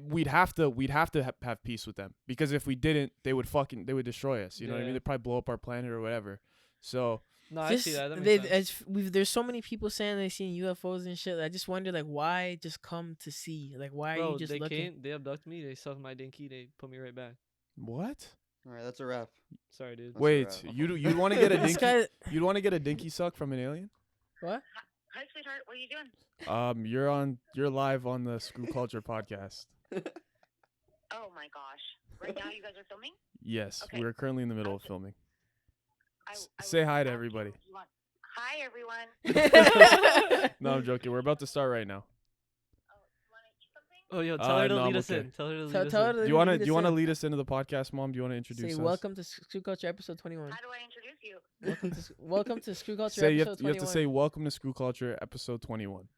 we'd have to have peace with them, because if we didn't, they would destroy us. You know what I mean? They'd probably blow up our planet or whatever. So no, I see that. That makes sense. There's so many people saying they seen UFOs and shit. I just wonder, like, why just come to see? Like, why are you just looking? They abduct me. They suck my dinky. They put me right back. what? All right, that's a wrap. Sorry, dude. That's Wait, a wrap. you'd want to get a This dinky? guy- You'd want to get a dinky suck from an alien? What? Hi, sweetheart. What are you doing? You're live on the Screw Culture podcast. Oh my gosh! Right now, you guys are filming. Yes, Okay. we're currently in the middle of filming. I Say would hi to ask you everybody. if you want- Hi, everyone. No, I'm joking. We're about to start right now. Oh, you want to eat something? Oh, yo, tell her to no, I'm lead us okay. in. Tell her to lead Tell us her in. to Do you want to lead us in. lead us into the podcast, Mom? Do you want to introduce Say us? welcome to Screw Culture episode 21. How do I introduce you? Welcome to Screw Culture Say you episode have to 21. say welcome to Screw Culture episode 21.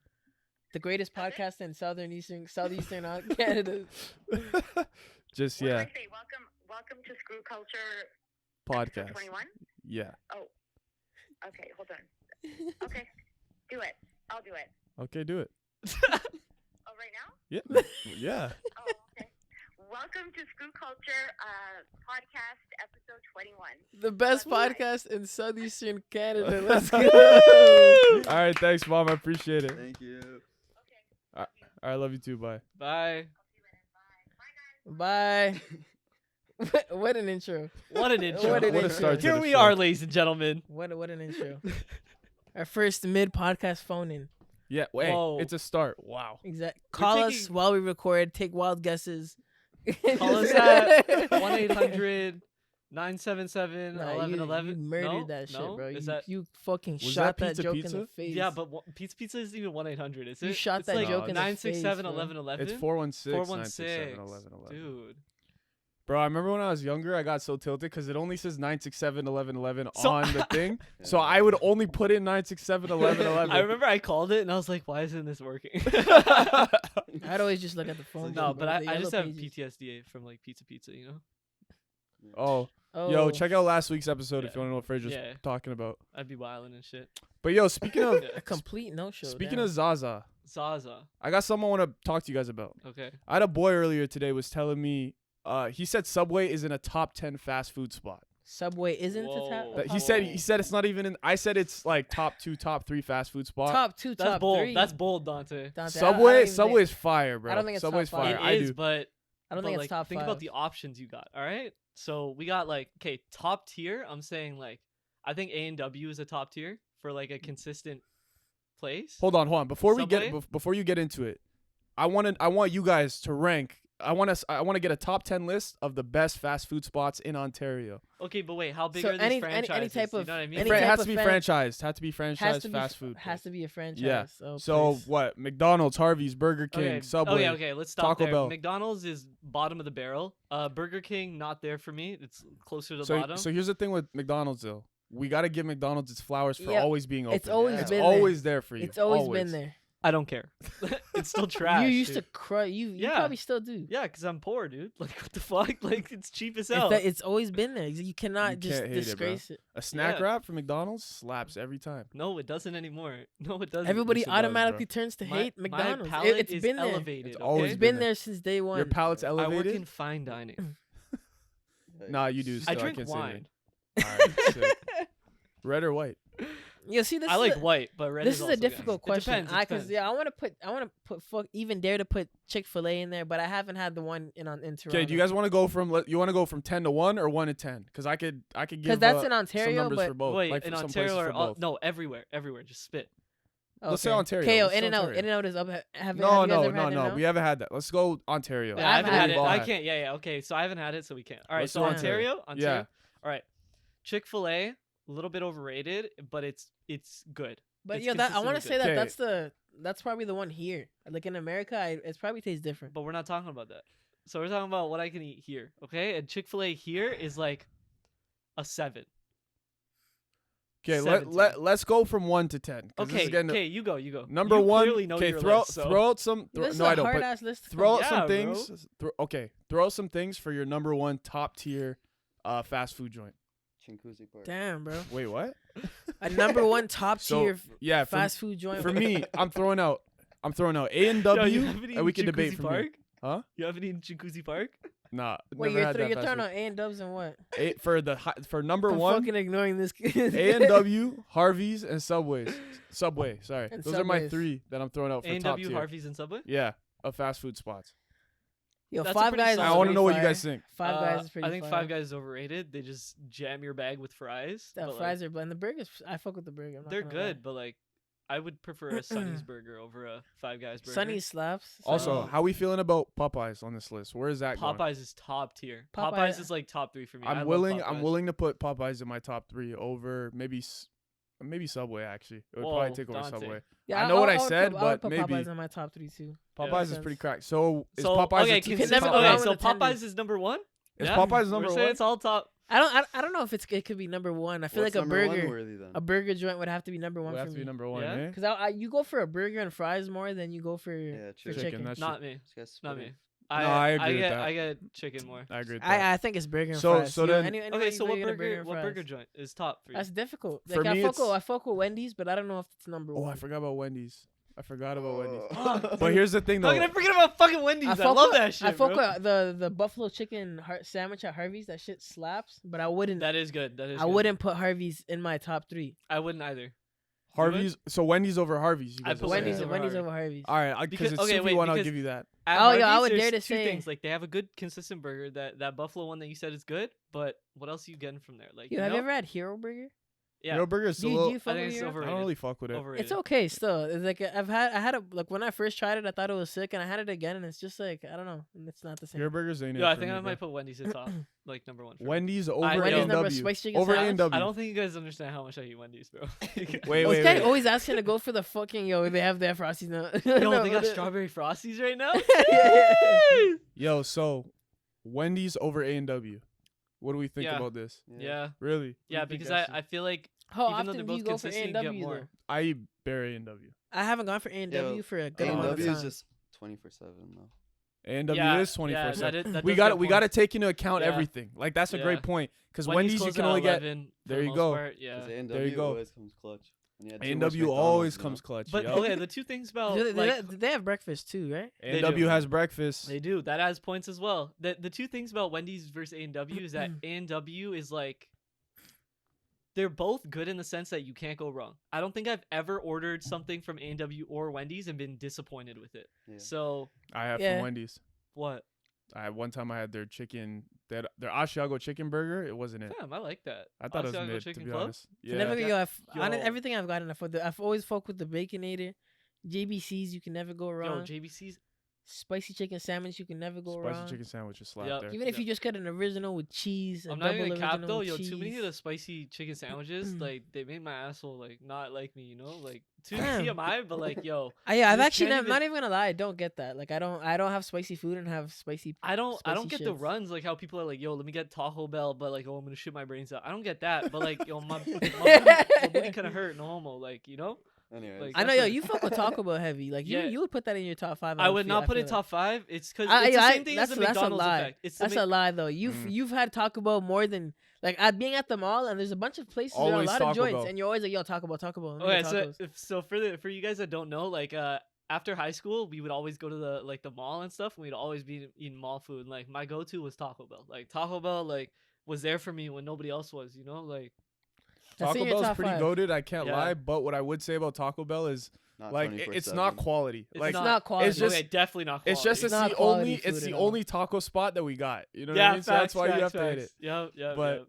The greatest That's it? podcast in southeastern Canada. Just What do yeah, I say? Welcome to Screw Culture podcast. 21. Yeah. Okay, hold on. Okay, do it. I'll do it. Okay, do it. Oh, right now? Yeah. Yeah. Oh, okay. Welcome to Screw Culture podcast episode 21. The best That's right. podcast in southeastern Canada. Let's go. All right, thanks, Mom. I appreciate it. Thank you. Okay. All right, love you too. Bye. Bye. Bye. What an intro. What an intro. What an What a intro. start to Here the we show. are, ladies and gentlemen. What an intro. Our first mid-podcast phone-in. Yeah. Wait, Whoa. it's a start. Wow. Exactly. Call us taking- while we record. Take wild guesses. Call us at 1-800-977-1111. Nah, you murdered that shit, no? bro. Is You, that... you fucking Was shot that that joke in pizza? the face. Yeah, but Pizza isn't even 1-800, is it? You shot It's that like joke in the face, 967-1111. It's 416 416. 967-1111. Dude. Bro, I remember when I was younger, I got so tilted because it only says 967-1111 So- on the thing. So I would only put in 967-1111. I remember I called it and I was like, why isn't this working? I'd always just look at the phone. No, book, but bro, I the just yellow have pages. PTSD from like Pizza, you know? Oh, Oh, yo, check out last week's episode if Yeah. you want to know what Fraser's Yeah. talking about. I'd be wilding and shit. But yo, speaking of Yeah. a complete no-show. speaking damn. of Zaza, Zaza. I got something I want to talk to you guys about. Okay. I had a boy earlier today was telling me he said Subway is in a top 10 fast food spot. Subway isn't the Whoa. top. That top he said it's not even in. I said it's like top 2, top 3 fast food spot. top two, That's top bold. three. That's bold, Dante. Dante, I don't Subway even Subway's think- fire, bro. I don't think it's top Subway's five. fire. It I is, do. but I don't but, think like, it's top think five. about the options you got. All right. So we got like, okay, top tier. I'm saying like, I think A&W is a top tier for like a consistent place. Hold on. Before Subway? before you get into it, I want you guys to rank. I want to get a top 10 list of the best fast food spots in Ontario. Okay, but wait, how big So are these any franchises? type You of- know what I mean? any It type has of to be fan- franchised. Has to be has franchised to be fast food. Has to be a franchise. Yeah. Oh, So please. what? McDonald's, Harvey's, Burger King, Okay. Subway. Okay, let's stop Taco there. Bell. McDonald's is bottom of the barrel. Burger King, not there for me. It's closer to the So bottom. so here's the thing with McDonald's though. We got to give McDonald's its flowers for Yeah, always being open. it's always It's been always there for you. It's always been there. I don't care. It's still trash. You used dude. to cry. You Yeah. probably still do. Yeah, because I'm poor, dude. Like, what the fuck? Like, it's cheap as It's, hell. it's always been there. You cannot You just can't hate it, bro. disgrace it. A snack Yeah. wrap from McDonald's slaps every time. No, it doesn't anymore. No, it doesn't. Everybody Yes, it does, automatically bro. turns to My- hate McDonald's. My palate It's is been there. elevated. It's always It's okay? been there. there since day one. Your palate's I work elevated. in fine dining. Nah, you do. I Still, drink can't wine. Say that. All right, sick. Red or white? Yeah, see, this I is like a, white, but red this is is also a good. difficult question. It depends. Because I want to put even dare to put Chick-fil-A in there, but I haven't had the one in Toronto. Okay, do you guys want to go from 10 to 1 or 1 to 10? Because I could give Because that's in some Ontario, numbers but for both. Wait, like in for some Ontario places or for both. no, everywhere, just spit. Let's say Ontario. KO, Let's say In-N-Out. Ontario. In-N-Out is up. Have you No, guys ever had no. In-N-Out? We haven't had that. Let's go Ontario. Yeah, I haven't I've had had it. We've all I had. can't. Yeah. Okay, so I haven't had it, so we can't. All right, Let's so do Ontario. Yeah. All right, Chick-fil-A, a little bit overrated, but it's good. But It's yeah, I want to consistently say good. that that's probably the one here. Like in America, it probably tastes different. But we're not talking about that. So we're talking about what I can eat here, okay? And Chick-fil-A here is like a 7. Okay, 17. let's go from 1 to 10. 'cause this Okay, is getting okay, you go. Number You 1. clearly know Okay, your throw list, so- throw out some. This is no, a I don't. hard But ass list. to throw out come some Yeah, things. Throw out some things for your number 1 top tier fast food joint. Chinguzi Park. Damn, bro. Wait, what? A number one top So, tier yeah, fast food joint. for me, I'm throwing out Yo, you A&W, haven't and we eaten can debate Jacuzzi from Park? here. Huh? You haven't eaten Jacuzzi Park? Nah. Wait, never had that you're fast throwing food. out A and Dubs and what? For number I'm one, fucking ignoring this. A&W, Harvey's, and Subway. Sorry. And Those are my Subways. 3 that I'm throwing out for top A&W, tier. Harvey's, and Subway? Yeah, of fast food spots. Yo, That's a Five pretty Guys. solid I is want to pretty know what you fire. guys think. Five Guys is pretty I think fire. Five Guys is overrated. They just jam your bag with fries. That but, fries are blend. The burgers, I fuck with the burger. I'm not they're gonna lie. good, but like, I would prefer a Sonny's burger over a Five Guys burger. Sunny slaps. Also, So- how we feeling about Popeyes on this list? Where is that going? Popeyes is top tier. Popeye- Popeyes is like top 3 for me. I I'm love willing Popeyes. to put Popeyes in my top 3 over maybe Subway actually. It would probably Whoa, take over Dante. Subway. Yeah, I know what I would said, put, I would but put maybe- Popeyes in my top 3 too. Popeyes makes is pretty sense. cracked. So is So Popeyes okay, a two- can never consistent- go okay, wrong so with attendance. Popeyes is number 1. Is Yeah, Popeyes we're number saying 1? it's all top. I don't know if it could be number 1. I feel What's like a number one burger, worthy then? a burger joint would have to be number 1 Would for have to be me. number 1, Yeah? eh? Because you go for a burger and fries more than you go for Yeah, for true. chicken. That's Not true. me. This guy's Not splitting. me. I agree with get, that. I get chicken more. I agree with that. I think it's burger and So- fries. so You know, then- anywhere Okay, you so go, what you get a burger? and What fries. burger joint is top for you? That's difficult. For Like me, I fuck with Wendy's, but I don't know if it's number Oh, 1. I forgot about Wendy's. Wendy's. Oh. But here's the thing How though. can I forget about fucking Wendy's? I fuck love with- that shit, I fuck bro. with the buffalo chicken sandwich at Harvey's. That shit slaps. But I wouldn't. That is good. That is. I good. wouldn't put Harvey's in my top 3. I wouldn't either. Harvey's. So Wendy's over Harvey's. You I guys put are saying. Wendy's Wendy's over over Harvey's. All right, because it's okay, 2v1, wait, I'll because- give you that. At Oh, yeah, I Harvey's, would dare there's to two say- things. Like they have a good consistent burger. That buffalo one that you said is good, but what else are you getting from there? Like Yo, you have know? you ever had Hero Burger? Yeah. Hero Burger is Do a you, do little. you fuck think with it's Hero? I don't overrated. really fuck with it. Overrated. It's okay still. It's like I've had it like when I first tried it, I thought it was sick, and I had it again, and it's just like I don't know, it's not the same. Hero Burgers ain't it. Yeah, I for think me, I might bro. put Wendy's at top, like number 1. For me. Wendy's over Wendy's Wendy's number A&W. spicy chicken Over sandwich? A&W. I don't think you guys understand how much I eat Wendy's, bro. Wait, Oh, this wait, guy wait. always asking to go for the fucking they have their frosties now. Yo, No, they got but- strawberry frosties right now. Yo, so Wendy's over A&W. What do we think Yeah. about this? Yeah, Really? yeah, What do you because think, I feel like How even though often they're do you both go for consistent, you get A&W more. though? I eat bare A&W. I haven't gone for A&W Yo, for a good amount of A&W time. is just 24/7 though. A&W Yeah, is 24/7. yeah, that we does got get we got to points. take into account Yeah. everything. Like that's a Yeah. great point because Wendy's you closes can at only get 11 for there the you most go. part, Yeah. Because There you A&W go. always comes clutch. When you had too much A&W McDonald's, always you know? comes clutch. But yup. okay, the two things about They- like they have breakfast too, right? They A&W do. has breakfast. they do that has points as well. The two things about Wendy's versus A&W is that Mm-hmm. A&W is like they're both good in the sense that you can't go wrong. I don't think I've ever ordered something from A&W or Wendy's and been disappointed with it. Yeah. So I have Yeah. from Wendy's. what? One time I had their chicken, their Asiago chicken burger. It wasn't it. Damn, I like that. I thought it was Asiago mid, to Chicken be Club? honest. So Yeah. never, Yeah. on Yo. everything I've gotten, I've always fucked with the Baconator, JBC's. You can never go Yo, wrong. JBC's. Spicy chicken sandwich. You can never go Spicy wrong. chicken sandwich is slap Yep. there. Even if you just get an original with cheese, a I'm not double even cap original though. with Yo, cheese. too many of the spicy chicken sandwiches, like they make my asshole like not like me. You know, like too Damn. TMI. But like, yo, Yeah, I've you actually can't not even gonna lie. I don't get that. Like I don't have spicy food and have spicy. I don't Spicy get the shits. runs like how people are like, yo, let me get Taco Bell, but like, oh, I'm gonna shit my brains out. I don't get that, but like, yo, my booty kind of hurt, no homo, like, you know. Anyways, Like, I know, that's yo, what- you fuck with Taco Bell heavy. Like Yeah. you would put that in your top 5. I would not put feel it top 5. It's because I- it's the I- same thing as the that's a McDonald's lie. effect. It's the That's a lie though. You've had Taco Bell more than like at being at the mall, and there's a bunch of places, there are a Always lot Taco of joints, Bell. and you're always like, yo, Taco Bell, Taco Bell. let me Okay, get so tacos. for you guys that don't know, like after high school, we would always go to the mall and stuff, and we'd always be eating mall food. And, like my go-to was Taco Bell. Like Taco Bell, like was there for me when nobody else was. You know, like That's in Taco your Bell's top pretty 5. goated. I can't Yeah. lie. But what I would say about Taco Bell is not like it's not 24/7. quality. It's Like not quality. It's just okay, definitely not. Quality. it's just It's it's not the quality only food it's at the all. only taco spot that we got. You know what yeah, I mean? So that's facts, why you have facts, to hit it. facts. Yeah. But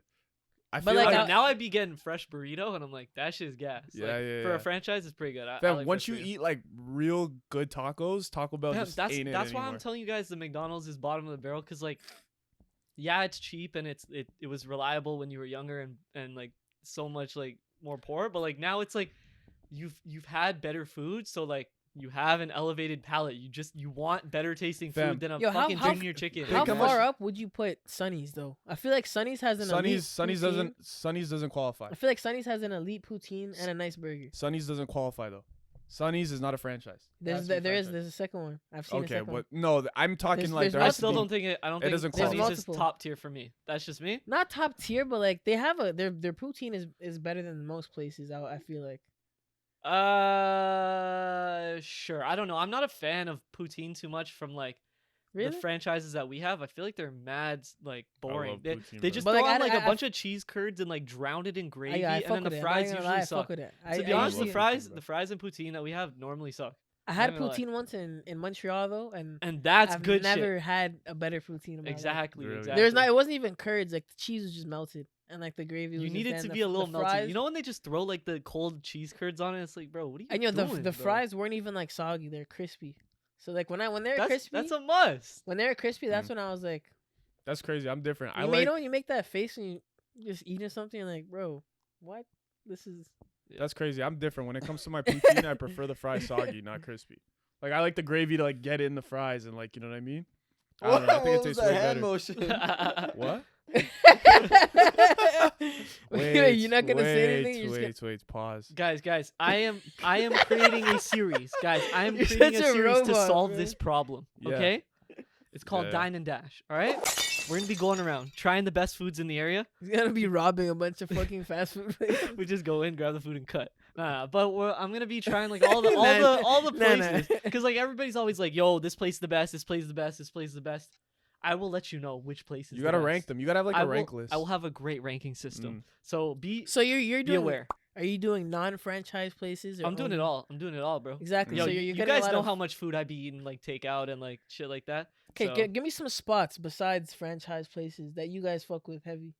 I But, feel like, like now I'd be getting fresh burrito, and I'm like, that shit's gas. Yeah, Like, yeah, For yeah. a franchise, it's pretty good. I fam, like once fresh you burrito. eat like real good tacos, Taco Bell Fam, just that's ain't it that's why I'm anymore. telling you guys the McDonald's is bottom of the barrel because like, yeah, it's cheap and it was reliable when you were younger and like so much like more poor, but like now it's like you've had better food, so like you have an elevated palate. You want better tasting Fam. food than a Yo, how- fucking how- junior chicken. How Think how much- far up would you put Sonny's though? I feel like Sonny's has an elite Sonny's poutine. doesn't qualify. I feel like Sonny's has an elite poutine and a nice burger. Sonny's doesn't qualify though. Sonny's is not a franchise. There's That's a there's franchise. a second one. I've seen a Okay, second one. but no, I'm talking There's- like there's there I has to still be- don't think it. I don't it think doesn't Sonny's qualify. is Multiple. top tier for me. That's just me. Not top tier, but like they have their poutine is better than most places. I feel like. Sure. I don't know. I'm not a fan of poutine too much from like Really? the franchises that we have, I feel like they're mad like boring. love They, poutine, they bro. just But, throw like, on like a I bunch of cheese curds and like drown it in gravy, I and fuck then with the it. fries I'm not gonna lie, usually I suck. fuck with it. To be I honest, the usually- fries, bro. the fries and poutine that we have normally suck. I had not gonna lie. poutine once in Montreal though, and And that's I've good never shit. had a better poutine in my life. Exactly, Really? exactly. There's not. It wasn't even curds. Like the cheese was just melted, and like the gravy. Was You just need it there, to and be a little the melty. fries, You know when they just throw like the cold cheese curds on it? It's like, bro, what are you and you know doing? the bro? fries weren't even like soggy. They're crispy. So like when they're That's, crispy, that's a must. when they're crispy, that's when I was like, That's crazy. I'm different. I you like. know when you make that face when you just eating something, you're like, bro, what? This is. That's crazy. I'm different. When it comes to my poutine, I prefer the fries soggy, not crispy. Like I like the gravy to like get in the fries and like you know what I mean. I don't know. I think it What was tastes that way hand better. motion? What? Wait, you're not gonna say anything. You're just Wait. Pause. Guys, I am creating a series. Guys, I am You're creating such a a series to robot, solve bro. this problem. Yeah. Okay? It's called Yeah. Dine and Dash. All right? We're gonna be going around trying the best foods in the area. He's gonna be robbing a bunch of fucking fast food places. We just go in, grab the food, and cut. Nah, but I'm gonna be trying like all the Nah, nah. places because like everybody's always like, "Yo, this place is the best. This place is the best. This place is the best." I will let you know which place is. You the gotta best. rank them. You gotta have like I a will, rank list. I will have a great ranking system. Mm. So be So you're be doing. aware. Are you doing non-franchise places? Or I'm doing it only- all. I'm doing it all, bro. Exactly. Yo, So you you're you getting a guys lot know of- how much food I be eating, like takeout and like shit like that. Okay, So- give me some spots besides franchise places that you guys fuck with heavy.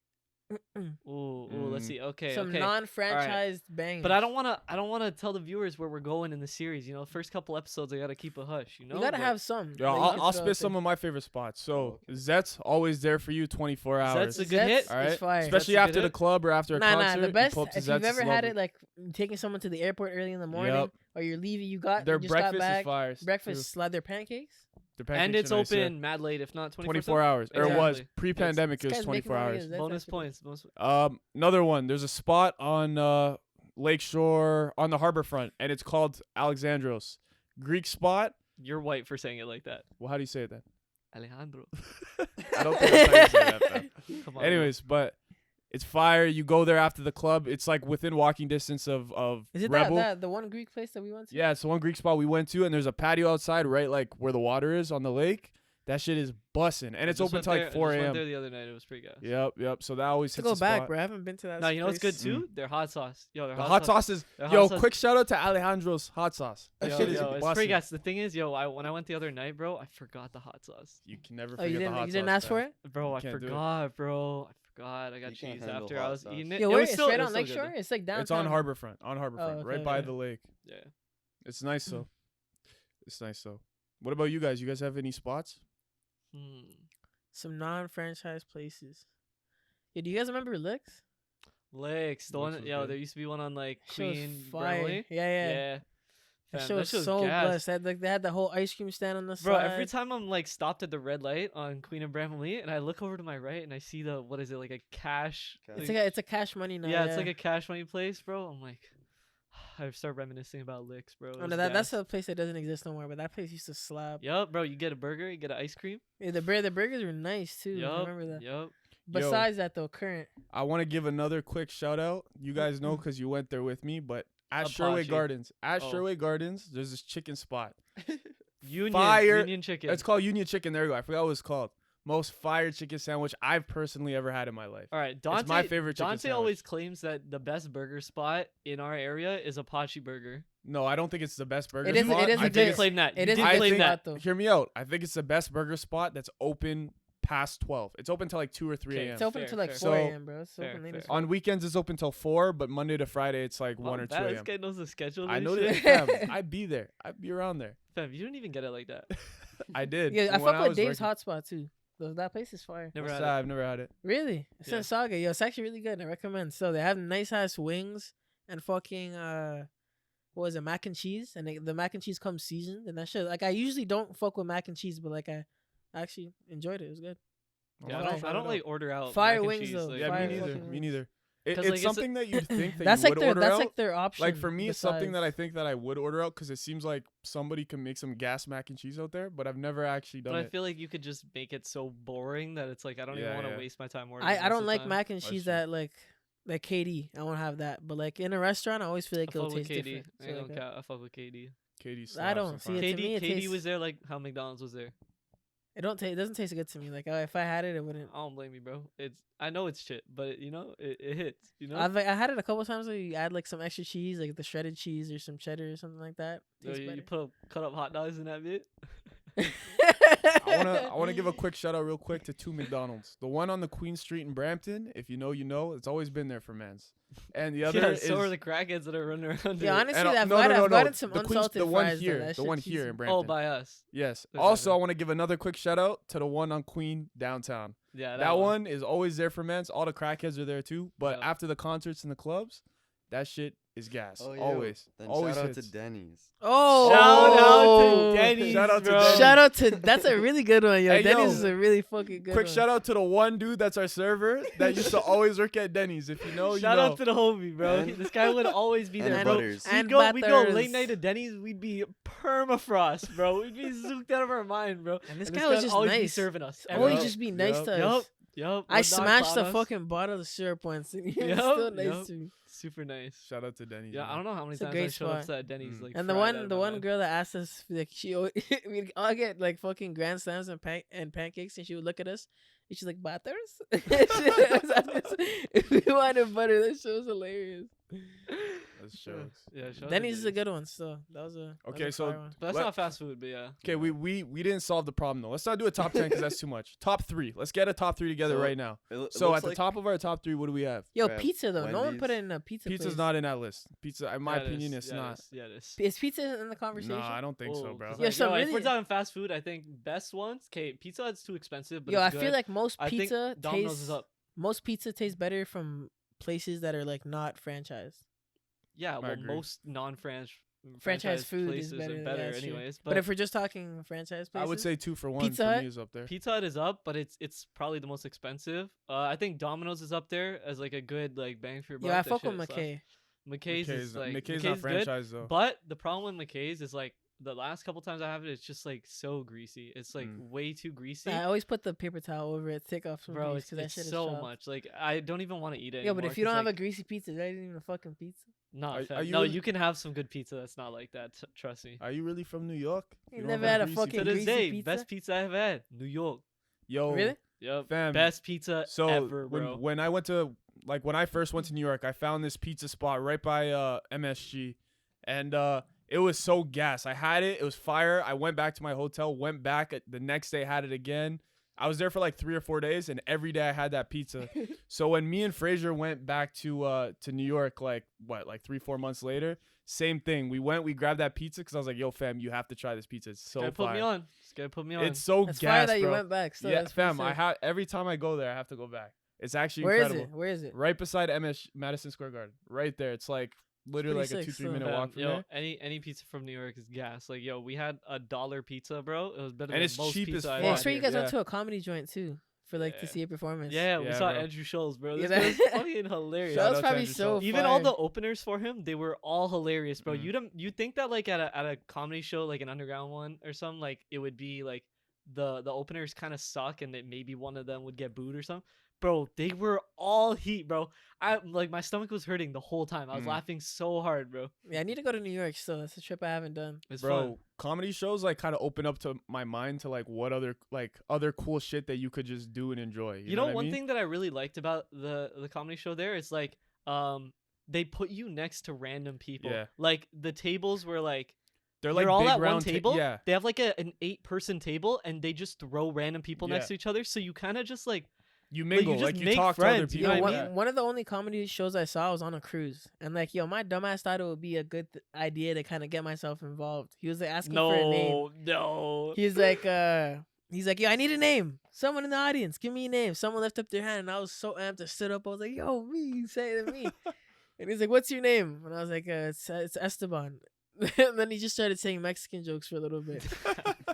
Ooh, let's Mm. see. Okay, Some okay. non-franchised bangers. But I don't wanna tell the viewers where we're going in the series. You know, first couple episodes I gotta keep a hush. You know, You gotta but have some. Yo, that you I'll can throw out spit there. some of my favorite spots. So okay. Zet's always there for you 24 hours. Zet's a good hit. Zets All is right, fire. especially That's a good after the hit. club or after a Nah, concert. the you best. pull up to If you've Zet's, ever it's had lovely. it, like taking someone to the airport early in the morning, Yep. or you're leaving, you Their just got breakfast back. is fire. Breakfast, slide their pancakes. Their and pancakes it's are nice, yeah. open mad late, if not 24 hours. Or it was Exactly. pre-pandemic. It This was guy's making 24 money, hours. is that- Bonus actually- points. Bonus. Another one. There's a spot on Lakeshore on the harbor front, and it's called Alexandros. Greek spot. You're white for saying it like that, Well, how do you say that? Alejandro. I don't think that's how you say that, fam. Come on. Anyways, but it's fire. You go there after the club. It's like within walking distance of Is it Rebel. that the one Greek place that we went to? Yeah, it's the one Greek spot we went to, and there's a patio outside, right, like where the water is on the lake. That shit is bussin', and it's Just open went till there- like I 4 just went a.m. there the other night. It was pretty good. Yep. So that always To hits go the back, spot. bro. I haven't been to that. No, you know what's good place. too? Their hot sauce. Yo, their The hot sauce is their hot yo. sauce- Quick shout out to Alejandro's hot sauce. That Yo, shit is yo, it's bussin'. pretty gas. The thing is, yo, when I went the other night, bro, I forgot the hot sauce. You can never Oh, forget you the hot didn't. sauce. You didn't ask for fam. it? Bro, I can't do it. forgot, bro. I forgot. I got You can't cheese handle after I hot was sauce. eating it. Yo, It where was it's still, straight it on was still good, Lakeshore. It's like downtown. It's on Harborfront. On Harborfront, right okay, by yeah. the lake. though. Yeah. It's nice though. It's nice though. What about you guys? You guys have any spots? Some non-franchise places. Yeah, do you guys remember Licks? Licks. The Licks one. was Yo, good. there used to be one on like Shit was Queen fire. Bramley. Yeah. That Fam, shit was shit so gas. blessed. They had the whole ice cream stand on the Bro, side. every time I'm like stopped at the red light on Queen and Bramley, and I look over to my right and I see the what is it like a cash? It's a cash money now. yeah, it's like a cash money place, bro. I'm like, I start reminiscing about Licks, bro. It Oh, was no, that's gas. a place that doesn't exist no more. But that place used to slap. Yup, bro. You get a burger, you get an ice cream. Yeah, the burgers were nice too. I Yup, remember that. yup. Besides that, though, current. I want to give another quick shout out. You guys know because you went there with me, but at Apache. Sherway Gardens, Oh. Sherway Gardens, there's this chicken spot. Union chicken. It's called Union Chicken. There you go. I forgot what it's called. Most fire chicken sandwich I've personally ever had in my life. All right, Dante. my favorite chicken Dante sandwich. always claims that the best burger spot in our area is Apache Burger. No, I don't think it's the best burger It is- spot. it is I a think good- it's- Claim that. It You is did a I good claim think- that. spot, though. Hear me out. I think it's the best burger spot that's open past 12. It's open till like 2 or 3 Okay, a.m. It's open Fair, till like fair. 4 So- a.m., bro. It's Fair, open late fair. as fuck. On weekends it's open till 4, but Monday to Friday it's like 1 or 2 This a.m. guy knows the schedule. I and know shit. that. Fam, I'd be there. I'd be around there. Fam, you don't even get it like that. I did. Yeah, I when fuck with was Dave's working. hot spot too. That place is fire. Never What's had that? it. I've never had it. Really? It's Yeah. in Saga. Yo, it's actually really good. I recommend. So they have nice ass wings and fucking what was it, mac and cheese? And the mac and cheese comes seasoned and that shit. Like I usually don't fuck with mac and cheese, but like I actually enjoyed it. It was good. Yeah, I'll I try don't. it I don't out. like order out. Fire mac and wings, cheese, though. like, Yeah, Fire me neither. fucking Me wings. neither. 'Cause, It's like, it's a- something that you'd think that That's you like would their order that's out. like their option. Like for me, it's something that I besides- think that I would order out because it seems like somebody can make some gas mac and cheese out there, but I've never actually done But I it. feel like you could just make it so boring that it's like I don't even Yeah, want to yeah. waste my time ordering. I most don't of the like time. mac and That's cheese true. that like KD. I won't have that. But like in a restaurant, I always feel like I it'll fuck with taste KD. different. I So, ain't like, gonna cap, I fuck with KD. Katie I don't see it. To me, KD it tastes- was there like how McDonald's was there. It doesn't taste good to me. Like if I had it, it wouldn't. I don't blame you, bro. I know it's shit, but it hits. I had it a couple times where you add like some extra cheese, like the shredded cheese or some cheddar or something like that. So Tastes you cut up hot dogs in that bit. I wanna give a quick shout out real quick to 2 McDonald's. The one on the Queen Street in Brampton, if you know, you know. It's always been there for mans. And the other is so are the crackheads that are running around. Yeah, honestly, and, I've gotten some the unsalted the one fries. here, though. That the shit one cheesy. here in Brampton. Oh, by us. Yes. Okay, Also, okay. I want to give another quick shout out to the one on Queen downtown. Yeah, That one is always there for mans. All the crackheads are there too. But Yeah. after the concerts and the clubs, that shit is gas. Oh, yo. Always. Then Always shout out hits. to Denny's. Oh, Shout out to Denny's, Shout out to bro. Denny's. Shout out to that's a really good one, yo. Hey, Denny's yo. is a really fucking good Quick one. shout out to the one dude that's our server that used to always work at Denny's. If you know, you Shout know. out to the homie, bro. And- This guy would always be and there, bro. Butters. And We'd go late Butters. night at Denny's. We'd be permafrost, bro. We'd be zooked out of our mind, bro. And this And guy was would just always be nice. serving us. Always Yup. just be nice Yup. to Yup. us. Yup. I would not smashed clown a us. fucking bottle of syrup once, and he was Yup, still nice yup. to me. Super nice. Shout out to Denny's. Yeah, I man. don't know how many It's a times great I showed up spot. to that Denny's. Mm. Like, And the fried out one of the my one mind. girl that asked us, like we'd all get like fucking grand slams and pancakes, and she would look at us, and she's like, butters. If we wanted butter, that shit was hilarious. That's jokes. Yeah, shout out to Denny's is a Denny's. good one still. That was a Okay, so fire one. But that's Let- not fast food, but yeah. Okay, we didn't solve the problem though. Let's not do a top 10 because that's too much. Top 3. Let's get a top 3 together So, right now. It So looks at the like- top of our top 3, what do we have? Yo, Grab pizza though. No one put Wendy's. it in a pizza. Pizza's place. not in that list. Pizza, in my Yeah, it opinion, is. it's Yeah, not. It is. Yeah, it is. Is pizza in the conversation? No, I don't think so, Oh, bro. 'cause, Yeah, like, some if we're really- talking fast food, I think best ones. Okay, Pizza Hut's too expensive, but Yo, it's I feel good. like most I think pizza Domino's tastes is up. most pizza tastes better from places that are like not franchised. Yeah, well, agree. most Franchise food places is better. are better yeah, it's true. anyways. But if we're just talking franchise places, I would say 2 for 1 Pizza for Hut? me is up there. Pizza Hut is up, but it's probably the most expensive. I think Domino's is up there as like a good like bang for your buck. yo, I That fuck with shit slaps. McKay. McKay's is like McKay's not good, franchise though. but the problem with McKay's is like the last couple times I have it, it's just like so greasy. It's like Mm. way too greasy. I always put the paper towel over it, to take off some Bro, grease it's, because that it's shit is so chopped. much. Like I don't even want to eat it. Yo, but anymore if you don't 'cause, have a like, greasy pizza, that isn't even a fucking pizza. not Are- fat. are you No, really- you can have some good pizza that's not like that. Trust me. Are you really from New York? You don't never have had a greasy fucking To pizza? this greasy day, pizza? best pizza I've had, New York. Yo, Really? Yep, Fam, best pizza So ever, bro. when I went to when I first went to New York, I found this pizza spot right by MSG, and it was so gas. I had it. It was fire. I went back to my hotel. Went back the next day. Had it again. I was there for like 3 or 4 days, and every day I had that pizza. So when me and Fraser went back to New York, like 3-4 months later, same thing. We grabbed that pizza because I was like, "Yo, fam, you have to try this pizza. It's so This guy put me fire. on. This guy put me on. It's so That's fire gas, that you bro. went back. Still, Yeah, that's pretty fam. I sick. have every time I go there, I have to go back. It's actually Where is incredible. it? Where is it? Right beside Madison Square Garden, right there. It's like literally like pretty a sick 2-3 still. minute Fam, walk from yo, there. any pizza from New York is gas. Like, yo, we had $1 pizza, bro. It was better And than it's most cheap as pizza I've fuck. Yeah, I'm had sure you here. guys went Yeah. to a comedy joint too for like to Yeah. see a performance. Yeah, we Yeah, saw bro. Andrew Schultz, bro. Yeah, This that- was fucking hilarious. That Shout was out to probably Andrew so Schultz. Even all fire. the openers for him, they were all hilarious, bro. Mhm. You think that like at a comedy show, like an underground one or something, like it would be like the openers kind of suck and that maybe one of them would get booed or something. Bro, they were all heat, bro. I like my stomach was hurting the whole time. I was Mm. laughing so hard, bro. Yeah, I need to go to New York still. That's a trip I haven't done. It's Bro, fun. comedy shows like kind of open up to my mind to like what other cool shit that you could just do and enjoy. You know what I one mean? thing that I really liked about the comedy show there is like they put you next to random people. Yeah. Like the tables were like They're like all big at one round table. yeah. They have like an 8-person table and they just throw random people next Yeah. to each other. So you kind of just like You you mingle, just like you make talk to other friends, you people. know Yo, what I one, mean? one of the only comedy shows I saw was on a cruise, and like, yo, my dumbass thought it would be a good idea to kind of get myself involved. He was like, asking for a name. no. He's like, yo, I need a name. Someone in the audience, give me a name. Someone left up their hand, and I was so amped. I stood up. I was like, yo, me, say it to me. And he's like, what's your name? And I was like, it's Esteban. And then he just started saying Mexican jokes for a little bit.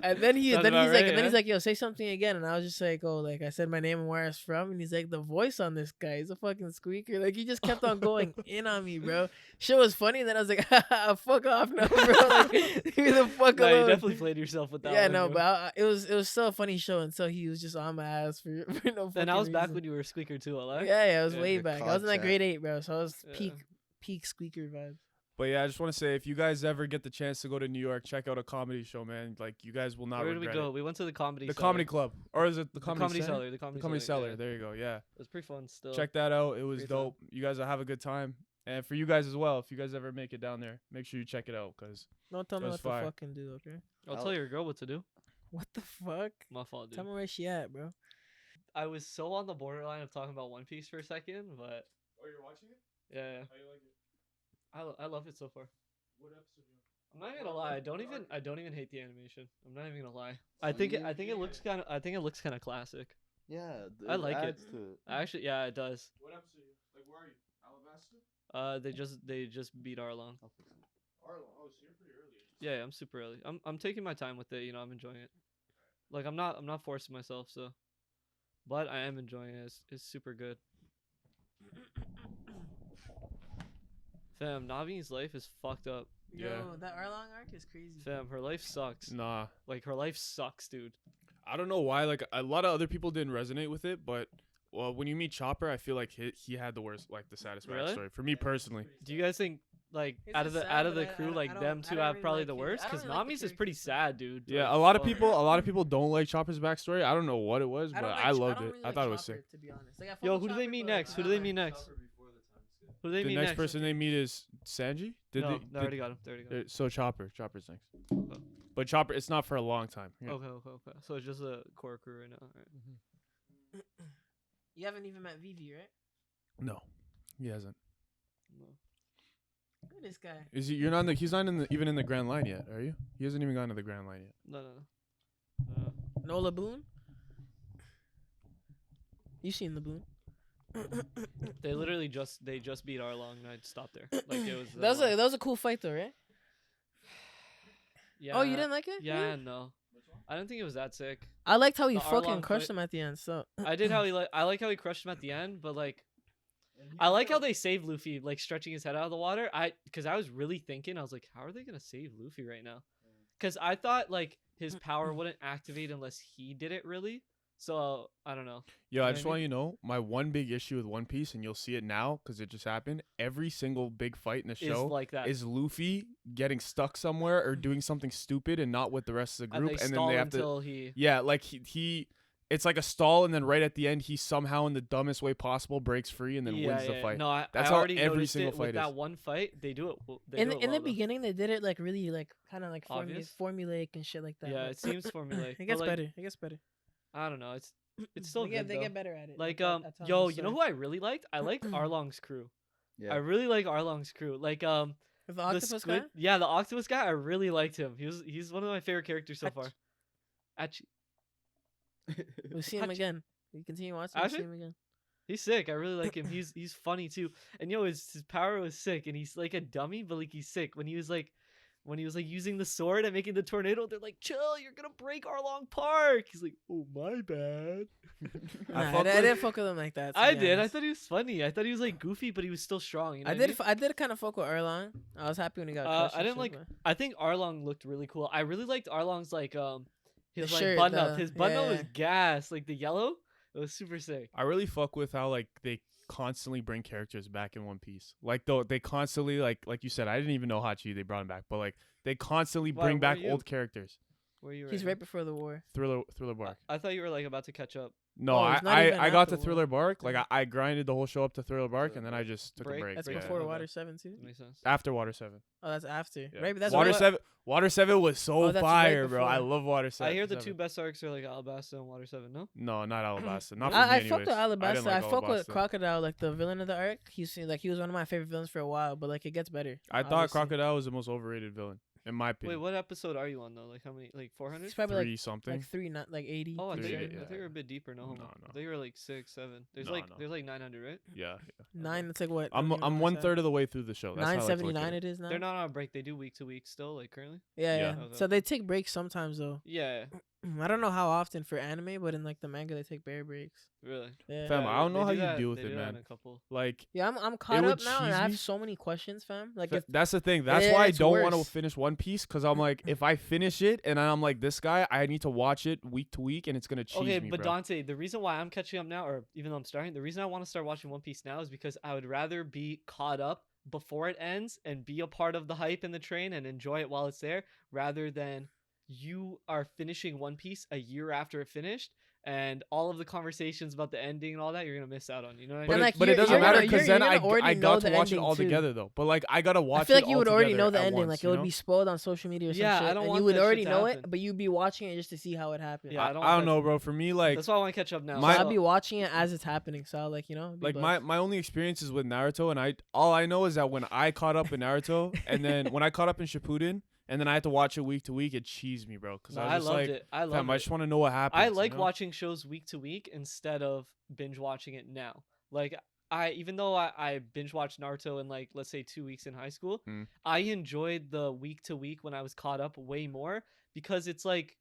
And then he's Sounds about like, right, and then he's yeah. like, yo, say something again. And I was just like, oh, like I said my name and where I was from. And he's like, the voice on this guy, he's a fucking squeaker. Like he just kept on going in on me, bro. Shit was funny. And then I was like, fuck off now, bro. Like, leave me the fuck No, you alone. definitely played yourself with that Yeah, one. no, bro. but it was still a funny show until he was just on my ass for no fucking And I was back reason. when you were a squeaker too, I like. Yeah, I was Yeah, way the back. I COD was in like chat. grade 8, bro. So I was Yeah. peak squeaker vibes. But yeah, I just want to say, if you guys ever get the chance to go to New York, check out a comedy show, man. Like, you guys will not Where did we regret go? it. We went to the comedy. The Cellar. Comedy Club, or is it the The Comedy comedy Center? cellar. The comedy Cellar. Yeah. There you go. Yeah, It was pretty fun. Still. check that out. It was Great time. dope. You guys will have a good time. And for you guys as well, if you guys ever make it down there, make sure you check it out, cause Don't tell me That's what fire. to fucking do, okay? I'll tell your girl what to do. What the fuck? My fault, dude. Tell me where she at, bro. I was so on the borderline of talking about One Piece for a second, but oh, you're watching it? yeah, How you like it? I love it so far. What episode? I'm not even gonna lie. I don't even hate the animation. I'm not even gonna lie. I think it looks kind of classic. Yeah, I like it. adds to it. Actually, yeah, it does. What episode? Like, where are you? Alabasta? They just beat Arlong. Arlo. Oh, so you're pretty early. Yeah, I'm super early. I'm taking my time with it. You know, I'm enjoying it. Like I'm not forcing myself. So, but I am enjoying it. It's super good. Fam, Navi's life is fucked up. Yeah. Yo, that Arlong arc is crazy. Fam, her life sucks. Nah. Like her life sucks, dude. I don't know why. Like, a lot of other people didn't resonate with it, but well, when you meet Chopper, I feel like he had the worst, like the saddest Really? backstory for me personally. Do you guys think like It's out of just the sad, but the I crew, don't- like I don't- them I two don't have really probably like the it. worst? I don't Because really like the Nami's is pretty characters. sad, dude. Yeah, Like, a lot of fuck. people don't like Chopper's backstory. I don't know what it was, but I loved it. I thought it was sick. To be honest. Like, I fuck Yo, with who do they Chopper, meet but next? Who do not they meet like- next? Who do they The meet next next? person they meet is Sanji. No, they already got him. They already got him. So Chopper's next. But Chopper, it's not for a long time. Yeah. Okay. So it's just a core crew right now. All right. You haven't even met Vivi, right? No, he hasn't. No. Look at this guy. Is he? You're not. He's not even in the Grand Line yet, are you? He hasn't even gone to the Grand Line yet. No. Nola Boone. You seen the Boone? They literally just beat Arlong and I stopped there. Like it was. That was a cool fight though, right? Yeah. Oh, you didn't like it? Yeah, Really? no. I don't think it was that sick. I liked how he The fucking Arlong crushed fight- him at the end. So I did how he I like how he crushed him at the end, but like I like how they saved Luffy, like stretching his head out of the water. Because I was really thinking, I was like, how are they gonna save Luffy right now? Because I thought like his power wouldn't activate unless he did it really. So I don't know. Yo, know I what just I want you to know my one big issue with One Piece, and you'll see it now because it just happened. Every single big fight in the Is show like that. is Luffy getting stuck somewhere or doing something stupid and not with the rest of the and group, they and stall then they have to. until he. Yeah, like he, it's like a stall, and then right at the end, he somehow in the dumbest way possible breaks free and then wins the fight. No, That's I how already every noticed single it fight with is. that one fight. They do it. They in do it the well, though. beginning, they did it like really like kind of like Obvious? formulaic and shit like that. Yeah, but it seems formulaic. it but, gets like, better. It gets better. I don't know. It's still they good. get though. better at it. Like at telling yo, the you know story. who I really liked? I liked Arlong's crew. Yeah. I really like Arlong's crew. Like With the octopus guy? Yeah, the octopus guy. I really liked him. He's one of my favorite characters so far. Actually, We'll see him Hachi- again. You continue watching. We'll see Actually? him again. he's sick. I really like him. He's funny too. And yo, his power was sick. And he's like a dummy, but like he's sick. When he was like using the sword and making the tornado, they're like, "Chill, you're gonna break Arlong Park." He's like, "Oh my bad." Nah, I didn't fuck with him like that. to I be did. I honest. thought he was funny. I thought he was like goofy, but he was still strong. You know I what I did. mean? I did kind of fuck with Erlang. I was happy when he got. crushed I and didn't shit, like. but- I think Arlong looked really cool. I really liked Arlong's like his The like shirt, button up. the- His button up was yeah. gas. Like the yellow, it was super sick. I really fuck with how like they constantly bring characters back in One Piece. Like though they constantly like you said, I didn't even know Hachi they brought him back, but like they constantly Why, bring where back are you? old characters. Where you? He's now? right before the war. Thriller Bark. I thought you were like about to catch up. No, Oh, it's not even I got after to the Thriller war. Bark. Like I grinded the whole show up to Thriller Bark, and then I just took Break? a break. That's Yeah. before Okay. Water 7 too. That makes sense. After Water 7. Oh, that's after. Yeah. Right, but that's Water right- 7. Water 7 was so Oh, that's right fire, bro. I before. love Water 7. I hear the two best arcs are like Alabasta and Water 7. No. No, not Alabasta. Not for I me fucked with anyways. Alabasta. didn't I like fuck with Alabasta. Crocodile, like the villain of the arc. He was one of my favorite villains for a while, but like it gets better. I thought obviously. Crocodile was the most overrated villain, in my Wait, opinion. what episode are you on though? Like how many? Like 400? It's probably Three something. like 3, not like 80. Oh, I Three, think yeah. I think you're a bit deeper. No, No, homo. no. I think you were like 6, 7. There's No, like no. there's like 900, right? Yeah. 9. It's like what? I'm 1/3 of the way through the show. That's how I like to look at 979 it. it is now. They're not on a break. They do week to week still, like currently. Yeah, Yeah. yeah. Okay. So they take breaks sometimes though. Yeah, I don't know how often for anime, but in like the manga they take bare breaks. really. Yeah. Fam, I don't know They how do you that- deal with they it, do that in man. a couple. Like, Yeah, I'm caught would up now, and I cheese have me. so many questions, fam. Like if that's the thing. That's Yeah, why I it's don't want to worse. finish One Piece, because I'm like, if I finish it and I'm like this guy, I need to watch it week to week, and it's gonna cheese Okay, me, but bro. Dante, the reason why I'm catching up now, or even though I'm starting, the reason I want to start watching One Piece now is because I would rather be caught up before it ends and be a part of the hype in the train and enjoy it while it's there, rather than you are finishing One Piece a year after it finished, and all of the conversations about the ending and all that you're gonna miss out on. You know what I But, mean? like, but it you're- doesn't you're matter gonna- because you're then gonna already I know got the to watch it ending, all too. together though. But like I gotta watch. I feel like it you all would already together know the at ending. once, Like it you would know? be spoiled on social media or some Yeah, shit. I don't and want you would that shit already to know happen. it, but you'd be watching it just to see how it happened. Yeah, I I don't don't want that- know, bro. For me, like That's why I want to catch up now. My- So I'd So- be watching it as it's happening. So I'll, like, you know, be like buzzed. my only experiences with Naruto, and all I know is that when I caught up in Naruto, and then when I caught up in Shippuden, and then I had to watch it week to week, it cheesed me, bro. Because No, I I was just loved like, it. I fam, loved I it. just want to know what happens. I you like know? watching shows week to week instead of binge watching it now. Like even though I binge watched Naruto in, like, let's say 2 weeks in high school, Mm. I enjoyed the week to week when I was caught up way more, because it's like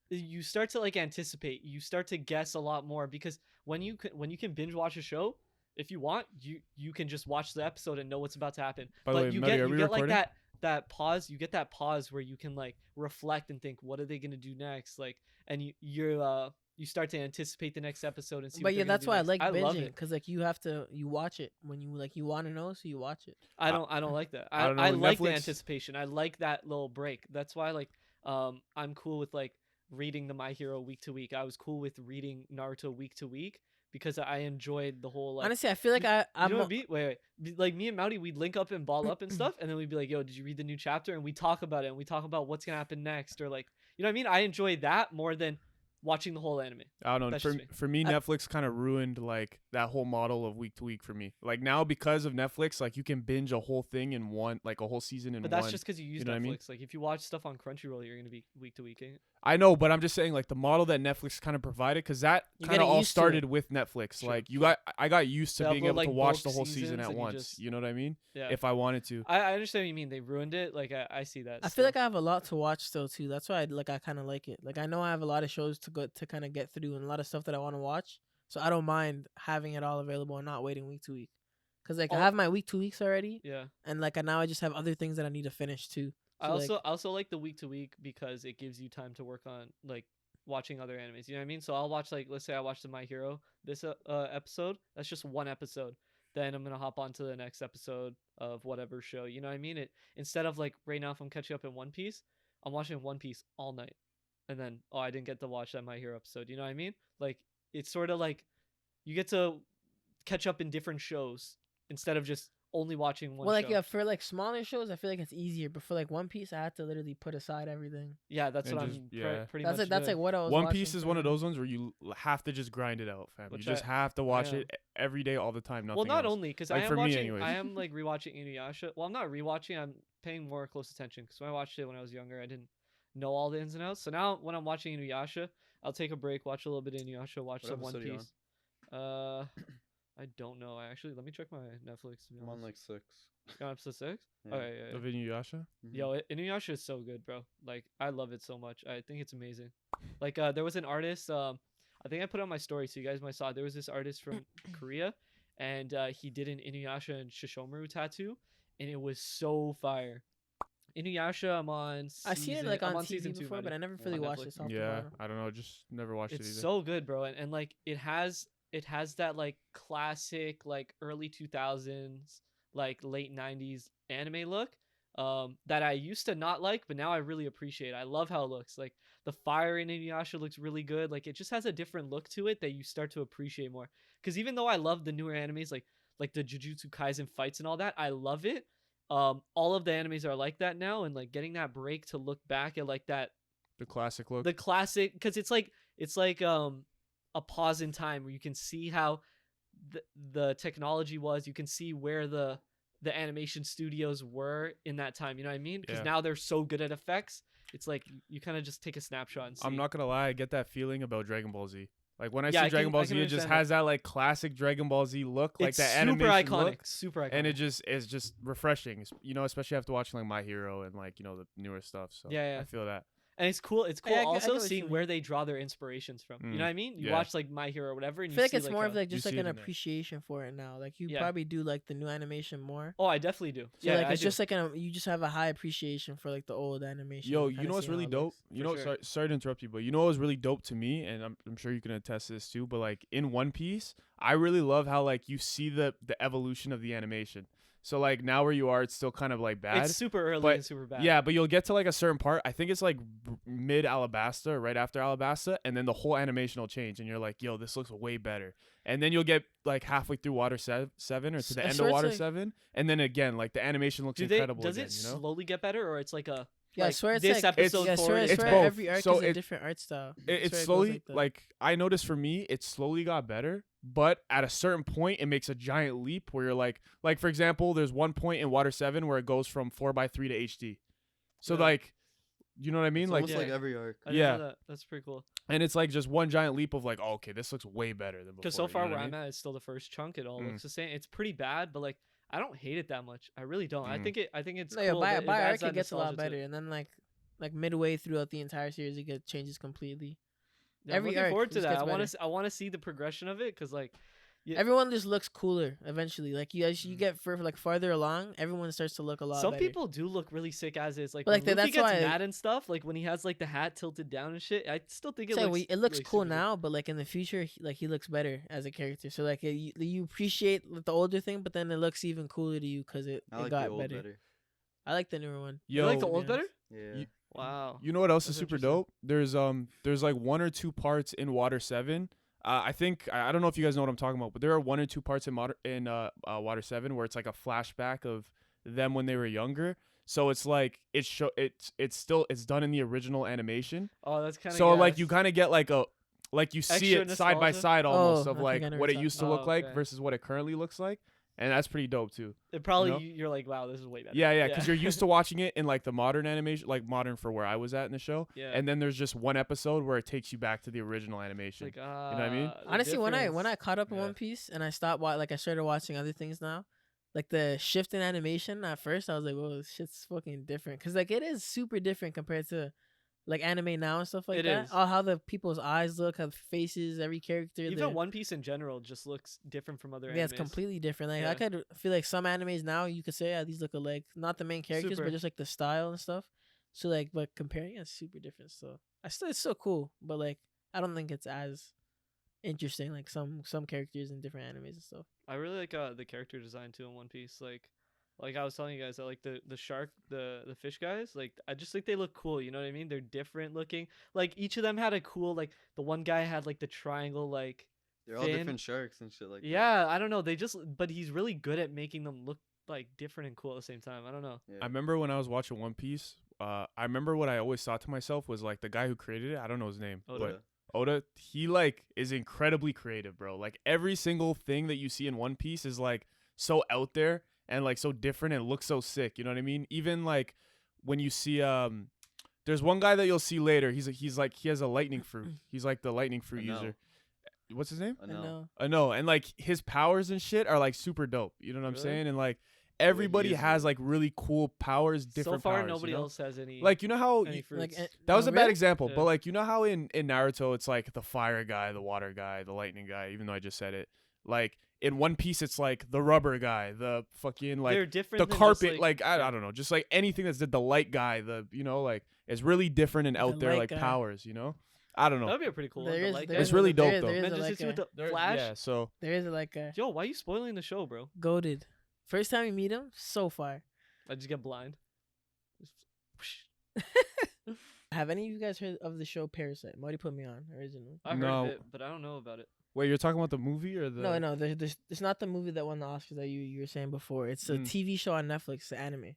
you start to like anticipate, you start to guess a lot more, because when you can binge watch a show, if you want, you can just watch the episode and know what's about to happen. By the But way, you Melody, get are we like recording? that pause. You get that pause where you can like reflect and think, what are they gonna do next? Like, and you start to anticipate the next episode and see. But what yeah, they're gonna that's do why I next. like love binging, it. because like you watch it when you want to know, so you watch it. I don't like that. I don't I know, like the Netflix- anticipation. I like that little break. That's why like I'm cool with like reading the My Hero week to week. I was cool with reading Naruto week to week because I enjoyed the whole like. Honestly, I feel like you I'm know what like me and Mauri, we'd link up and ball up and stuff, and then we'd be like, "Yo, did you read the new chapter?" And we talk about it, and we talk about what's gonna happen next, or like, you know what I mean? I enjoy that more than watching the whole anime. I don't know. That's For, just me. for me, I- Netflix kind of ruined like that whole model of week to week for me. Like now, because of Netflix, like you can binge a whole thing in one, like a whole season in But one. that's just because you use know what I Netflix. mean? Like if you watch stuff on Crunchyroll, you're gonna be week to week. Ain't it? I know, but I'm just saying like the model that Netflix kind of provided, because that You kind of getting all used to it. started with Netflix. Sure, Like sure. I got used to They being upload, able like, to watch the bulk whole season seasons at and you once. just- You know what I mean? Yeah. If I wanted to. I understand what you mean. They ruined it. Like I see that. I feel like I have a lot to watch still too. That's why I kind of like it. Like I know I have a lot of shows to kind of get through and a lot of stuff that I want to watch. So I don't mind having it all available and not waiting week to week. Cause like I Oh. have my week 2 weeks already, Yeah. and like now I just have other things that I need to finish too. I So, also like- I also like the week to week because it gives you time to work on like watching other animes. You know what I mean? So I'll watch, like, let's say I watch the My Hero this episode. That's just one episode. Then I'm gonna hop on to the next episode of whatever show. You know what I mean? It instead of like right now, if I'm catching up in One Piece, I'm watching One Piece all night, and then I didn't get to watch that My Hero episode. You know what I mean? Like it's sort of like you get to catch up in different shows instead of just only watching one well, like show. yeah, for like smaller shows, I feel like it's easier. But for like One Piece, I had to literally put aside everything. Yeah, that's And what just- I'm yeah. pretty That's much like doing. what I was. One watching Piece is for one of now. those ones where you have to just grind it out, fam. Which you just I- have to watch am. it every day, all the time. Nothing Well, not else. only because Like, I am for me watching. anyways. I am like rewatching Inuyasha. Well, I'm not rewatching. I'm paying more close attention because when I watched it when I was younger, I didn't know all the ins and outs. So now when I'm watching Inuyasha, I'll take a break, watch a little bit of Inuyasha, watch What some One episode are you Piece. I don't know. Let me check my Netflix. To be I'm on honest. like 6. You're on episode 6. Yeah. Okay, yeah, Of yeah. Inuyasha? Mhm. Yo, Inuyasha is so good, bro. Like I love it so much. I think it's amazing. Like there was an artist. I think I put on my story so you guys might saw it. There was this artist from Korea, and he did an Inuyasha and Shishomaru tattoo, and it was so fire. Inuyasha, I'm on. I seen it season- like I'm on season TV 2, before, Maddie. but I never On really watched Netflix. it. Top to Yeah, bottom. I don't know. Just never watched it It's either. so good, bro, and like it has that like classic like early 2000s like late 90s anime look that I used to not like, but now I really appreciate. I love how it looks. Like the fire in Inuyasha looks really good. Like it just has a different look to it that you start to appreciate more. Because even though I love the newer animes like the Jujutsu Kaisen fights and all that, I love it. All of the animes are like that now, and like getting that break to look back at like that The classic look. the classic, because it's like a pause in time where you can see how the technology was, you can see where the animation studios were in that time, you know what I mean? Because Yeah. now they're so good at effects, it's like you kind of just take a snapshot and see. I'm not gonna lie, I get that feeling about Dragon Ball Z. Like when I Yeah, see I Dragon can- Ball I Z, can it just understand has that like classic Dragon Ball Z look, like It's that super animation iconic, look, super iconic. and it just is just refreshing. You know, especially after watching like My Hero and like the newer stuff. So Yeah, yeah. I feel that. and it's cool. It's cool I get also what you seeing mean. where they draw their inspirations from. You Mm, know what I mean? You yeah. watch like My Hero or whatever, and I you feel like see it's more of how- like just you like see an it in there. appreciation for it now. Like you Yeah. probably do like the new animation more. Oh, I definitely do. So Yeah, like I it's do. just like you just have a high appreciation for like the old animation. Yo, and you kinda know what's seeing really how it dope? looks. You For know, sure. sorry to interrupt you, but you know what was really dope to me, and I'm sure you can attest to this too. But like in One Piece, I really love how like you see the evolution of the animation. So like now where you are, it's still kind of like bad. It's super early but and super bad. Yeah, but you'll get to like a certain part. I think it's like mid Alabasta, or right after Alabasta, and then the whole animation will change, and you're like, "Yo, this looks way better." And then you'll get like halfway through Water 7 or to the I end swear of it's Water like- 7, and then again, like the animation looks incredible. Does again, it you know? slowly get better, or it's like a Yeah, I like swear it's this like episode yeah, I forward? swear, I It's swear both. every arc So is a it- different art style. I It's swear it goes slowly that. like I noticed for me, it slowly got better, but at a certain point, it makes a giant leap where you're like for example, there's one point in Water 7 where it goes from 4:3 to HD. So Yeah. like, you know what I mean? It's Like, almost like every arc. I didn't Yeah. know that. That's pretty cool. and it's like just one giant leap of like, oh, okay, this looks way better than before. Because so you know far what where I I'm mean? at, it's still the first chunk. It all Mm. looks the same. It's pretty bad, but like I don't hate it that much. I really don't. I Mm. think it's No, yeah, cool. by that by adds arc that it gets a lot nostalgia to it. better, and then like midway throughout the entire series, it changes completely. Yeah, Every I'm looking arc forward to just that. gets I want better. to I want to see the progression of it because like Yeah. Everyone just looks cooler eventually. Like you, as you get like farther along, everyone starts to look a lot. some better. people do look really sick as is. Like, But, like, when Luffy that's gets why- mad and stuff. Like when he has like the hat tilted down and shit. I still think it So looks. it looks really cool super good. now, but like in the future, he looks better as a character. So like you appreciate the older thing, but then it looks even cooler to you because it, I it like got the old better. better. I like the newer one. You like Yo, the old Yeah. better? Yeah. You- Wow. You know what else That's is super interesting. dope? There's like one or two parts in Water 7. I think I don't know if you guys know what I'm talking about, but there are one or two parts in Water 7 where it's like a flashback of them when they were younger. So it's like it's done in the original animation. Oh, that's kind of. So like you kind of get like you see Extra it side by nostalgia? side almost Oh, of I like think I know what what it you're used to talking look about. like Okay. versus what it currently looks like, and that's pretty dope too. It probably know? you're like, wow, this is way better. Yeah, because you're used to watching it in like the modern animation, like modern for where I was at in the show. Yeah. And then there's just one episode where it takes you back to the original animation. Like, what I mean? the Honestly, when I difference. caught up in Yeah. One Piece and I stopped like I started watching other things now, like the shift in animation at first I was like, whoa, this shit's fucking different because like it is super different compared to like anime now and stuff like It that. is. Oh, how the people's eyes look, how the faces, every character. Even One Piece in general just looks different from other. Yeah, it's animes. completely different. Like Yeah. I could feel like some animes now you could say yeah, these look alike, not the main characters, Super. but just like the style and stuff. So like, but comparing it's super different. So it's still cool, but like I don't think it's as interesting like some characters in different animes and stuff. I really like the character design too in One Piece. Like I was telling you guys, I like the shark, the fish guys. Like I just think they look cool. You know what I mean? They're different looking. Like each of them had a cool like the one guy had like the triangle like. They're all Fin. different sharks and shit like that. Yeah, I don't know. But he's really good at making them look like different and cool at the same time. I don't know. Yeah. I remember when I was watching One Piece. I remember what I always thought to myself was like the guy who created it. I don't know his name, Oda. but Oda, he like is incredibly creative, bro. Like every single thing that you see in One Piece is like so out there and like so different and looks so sick. You know what I mean? Even like when you see there's one guy that you'll see later. He's like he has a lightning fruit. He's like the lightning fruit I know. user. What's his name? I I know. know. I know, and like his powers and shit are like super dope. You know what I'm Really? saying? And like everybody use has them. like really cool powers, So different far, powers. nobody you know? else has any. Like you know how any fruits. Like that was oh, a bad really? example, Yeah. but like you know how in Naruto it's like the fire guy, the water guy, the lightning guy. Even though I just said it, like in One Piece it's like the rubber guy, the fucking They're like different. the than just, carpet, like I don't know, just like anything that's the light guy, the you know like it's really different and out The there light like guy. powers. You know, I don't know. That'd be a pretty cool. one, There the is, light there guy. It's is a- really there dope, is- though. There Man, is, just a, hits you like with a, the flash. Yeah, so there is a, like a Yo, why you spoiling the show, bro? goaded. First time you meet him, so far. I just get blind. Just Have any of you guys heard of the show Parasite? Mauri put me on originally. I heard No. of it, but I don't know about it. wait, you're talking about the movie or the? No, it's not the movie that won the Oscars that you were saying before. It's a Mm. TV show on Netflix, the anime.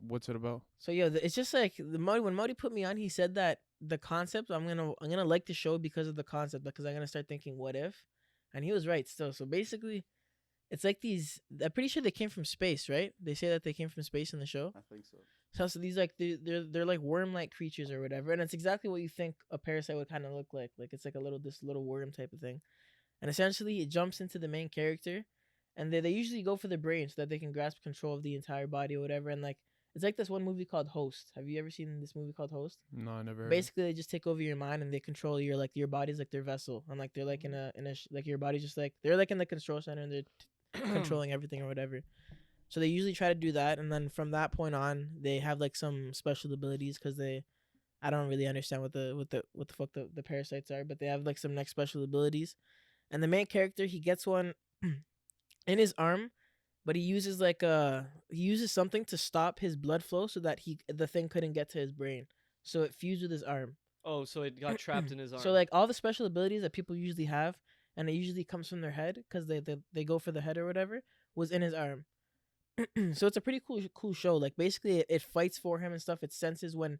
What's it about? So yo, it's just like when Mauri put me on, he said that the concept I'm gonna like the show because of the concept because I'm gonna start thinking what if, and he was right still. So basically, it's like these. I'm pretty sure they came from space, right? They say that they came from space in the show. I think so. So these like they're like worm-like creatures or whatever, and it's exactly what you think a parasite would kind of look like. Like it's like this little worm type of thing, and essentially it jumps into the main character, and they usually go for the brain so that they can grasp control of the entire body or whatever. And like it's like this one movie called Host. Have you ever seen this movie called Host? No, I never. heard. Basically, they just take over your mind and they control your body's like their vessel, and like they're like like your body's just like they're like in the control center and they're controlling everything or whatever. So they usually try to do that, and then from that point on, they have like some special abilities because I don't really understand what the fuck the parasites are, but they have like some next special abilities, and the main character he gets one in his arm, but he uses something to stop his blood flow so that the thing couldn't get to his brain. So it fused with his arm. Oh, so it got trapped in his arm. So like all the special abilities that people usually have, and it usually comes from their head because they go for the head or whatever, was in his arm. So it's a pretty cool show. Like basically it fights for him and stuff. It senses when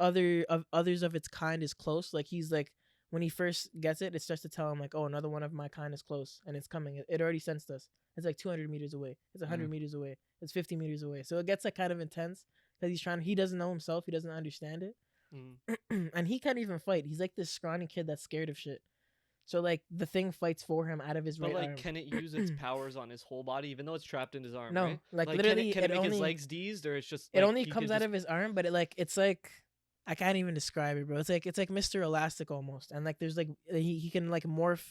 others of its kind is close. Like he's like, when he first gets it, it starts to tell him like, oh, another one of my kind is close and it's coming. It already sensed us. It's like 200 meters away. It's 100 meters away. It's 50 meters away. So it gets like kind of intense because he doesn't know himself. He doesn't understand it. And he can't even fight. He's like this scrawny kid that's scared of shit. So like the thing fights for him out of his right arm. Can it use its powers on his whole body, even though it's trapped in his arm? No, right? like literally, can it make his legs deezed, or it's just it only comes out of his arm. But it's like I can't even describe it, bro. It's like Mr. Elastic almost, and like there's like he can like morph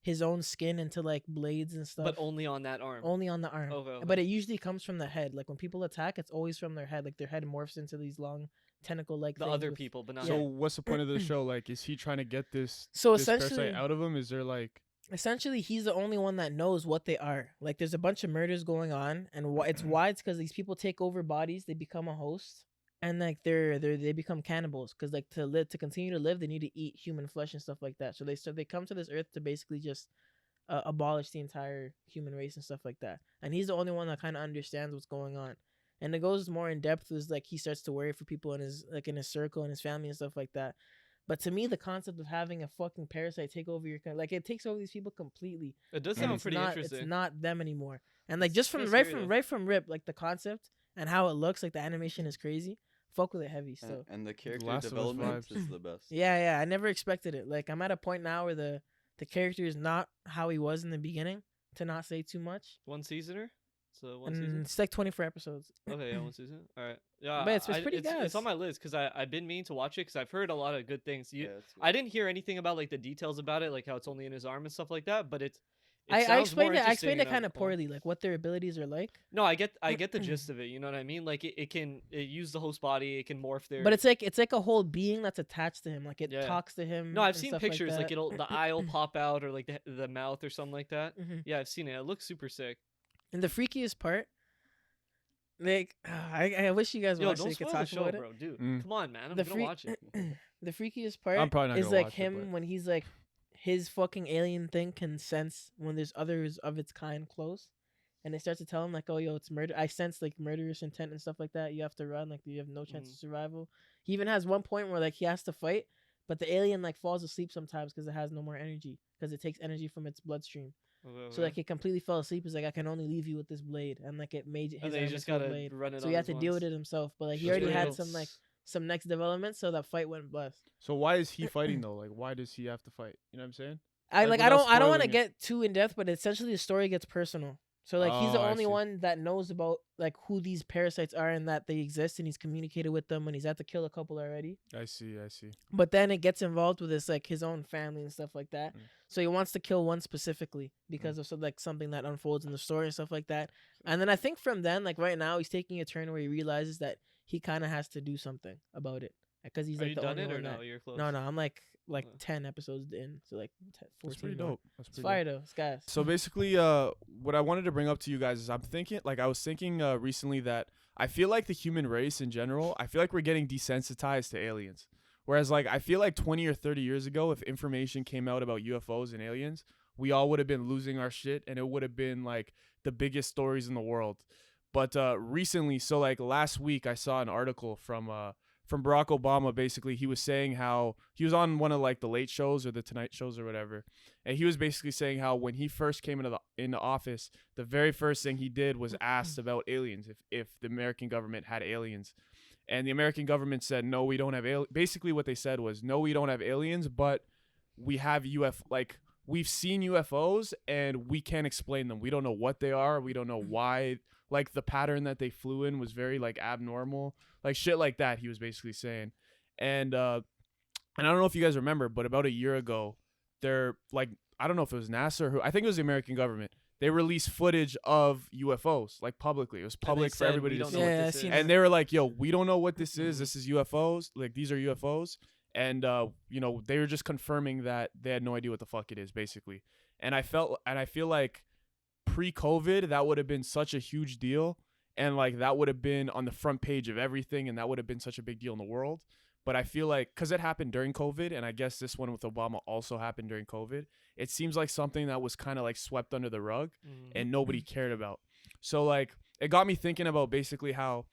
his own skin into like blades and stuff. But only on that arm. Only on the arm. Okay. But it usually comes from the head. Like when people attack, it's always from their head. Like their head morphs into these long tentacle like the other people, but not. So what's the point of the show? Like, is he trying to get this essentially parasite out of him? Is there like essentially he's the only one that knows what they are. Like there's a bunch of murders going on, and it's why it's because these people take over bodies, they become a host, and like they become cannibals because like to continue to live, they need to eat human flesh and stuff like that. So they come to this earth to basically just abolish the entire human race and stuff like that. And he's the only one that kind of understands what's going on. And it goes more in depth is like he starts to worry for people in his circle and his family and stuff like that. But to me, the concept of having a fucking parasite take over your like it takes over these people completely. It does sound pretty interesting. It's not them anymore. And like just from rip, like the concept and how it looks, like the animation is crazy. Fuck with it heavy still. And the character Last of Us development vibes. is the best. Yeah. I never expected it. Like I'm at a point now where the character is not how he was in the beginning. To not say too much. One seasoner. So one season. It's like 24 episodes. Okay, yeah, one season. All right. Yeah, but it's pretty good. It's on my list because I've been meaning to watch it because I've heard a lot of good things. Yeah, I didn't hear anything about like the details about it, like how it's only in his arm and stuff like that. But I explained it kind of poorly, like what their abilities are like. No, I get the gist of it. You know what I mean? Like it can use the host body. It can morph there. But it's like a whole being that's attached to him. Like it talks to him. No, I've seen pictures. Like the eye will pop out or like the mouth or something like that. Mm-hmm. Yeah, I've seen it. It looks super sick. And the freakiest part, like I wish you guys watched it. You could talk about bro, it. Dude, come on, man. I'm gonna watch it. The freakiest part I'm probably not is gonna like watch him it, when he's like his fucking alien thing can sense when there's others of its kind close, and they start to tell him like, oh yo, it's murder. I sense like murderous intent and stuff like that. You have to run. Like you have no chance of survival. He even has one point where like he has to fight, but the alien like falls asleep sometimes because it has no more energy because it takes energy from its bloodstream. Okay. So like it completely fell asleep. It's like I can only leave you with this blade, and like it made his he just gotta blade. Run it. So he had to deal with it himself. But like he already had some next development, so that fight went blessed. So why is he fighting though? Like why does he have to fight? You know what I'm saying? I don't want to get too in depth, but essentially the story gets personal. So like he's the only one that knows about like who these parasites are and that they exist, and he's communicated with them, and he's had to kill a couple already. I see. But then it gets involved with his like his own family and stuff like that. So he wants to kill one specifically because of something that unfolds in the story and stuff like that. And then I think from then, like right now, he's taking a turn where he realizes that he kind of has to do something about it because he's like the only one that. You're close. No, I'm like 10 episodes in, so like 14. That's pretty dope. It's fire though. It's gas. So basically, what I wanted to bring up to you guys is I was thinking recently that I feel like the human race in general, I feel like we're getting desensitized to aliens. Whereas like I feel like 20 or 30 years ago, if information came out about UFOs and aliens, we all would have been losing our shit, and it would have been like the biggest stories in the world. But recently, so like last week, I saw an article from Barack Obama. Basically, he was saying how he was on one of like the late shows or the Tonight shows or whatever, and he was basically saying how when he first came into office, the very first thing he did was asked about aliens, if the American government had aliens, and the American government said no, we don't have aliens. Basically, what they said was no, we don't have aliens, but we have like we've seen UFOs and we can't explain them. We don't know what they are. We don't know why. Like the pattern that they flew in was very like abnormal, like shit like that. He was basically saying, and I don't know if you guys remember, but about a year ago, they're like, I don't know if it was NASA or who, I think it was the American government. They released footage of UFOs like publicly. It was public for everybody to see. And they were like, "Yo, we don't know what this is. This is UFOs. Like these are UFOs." And they were just confirming that they had no idea what the fuck it is, basically. And I feel like pre-COVID, that would have been such a huge deal. And like that would have been on the front page of everything. And that would have been such a big deal in the world. But I feel like because it happened during COVID, and I guess this one with Obama also happened during COVID, it seems like something that was kind of like swept under the rug and nobody cared about. So like it got me thinking about basically how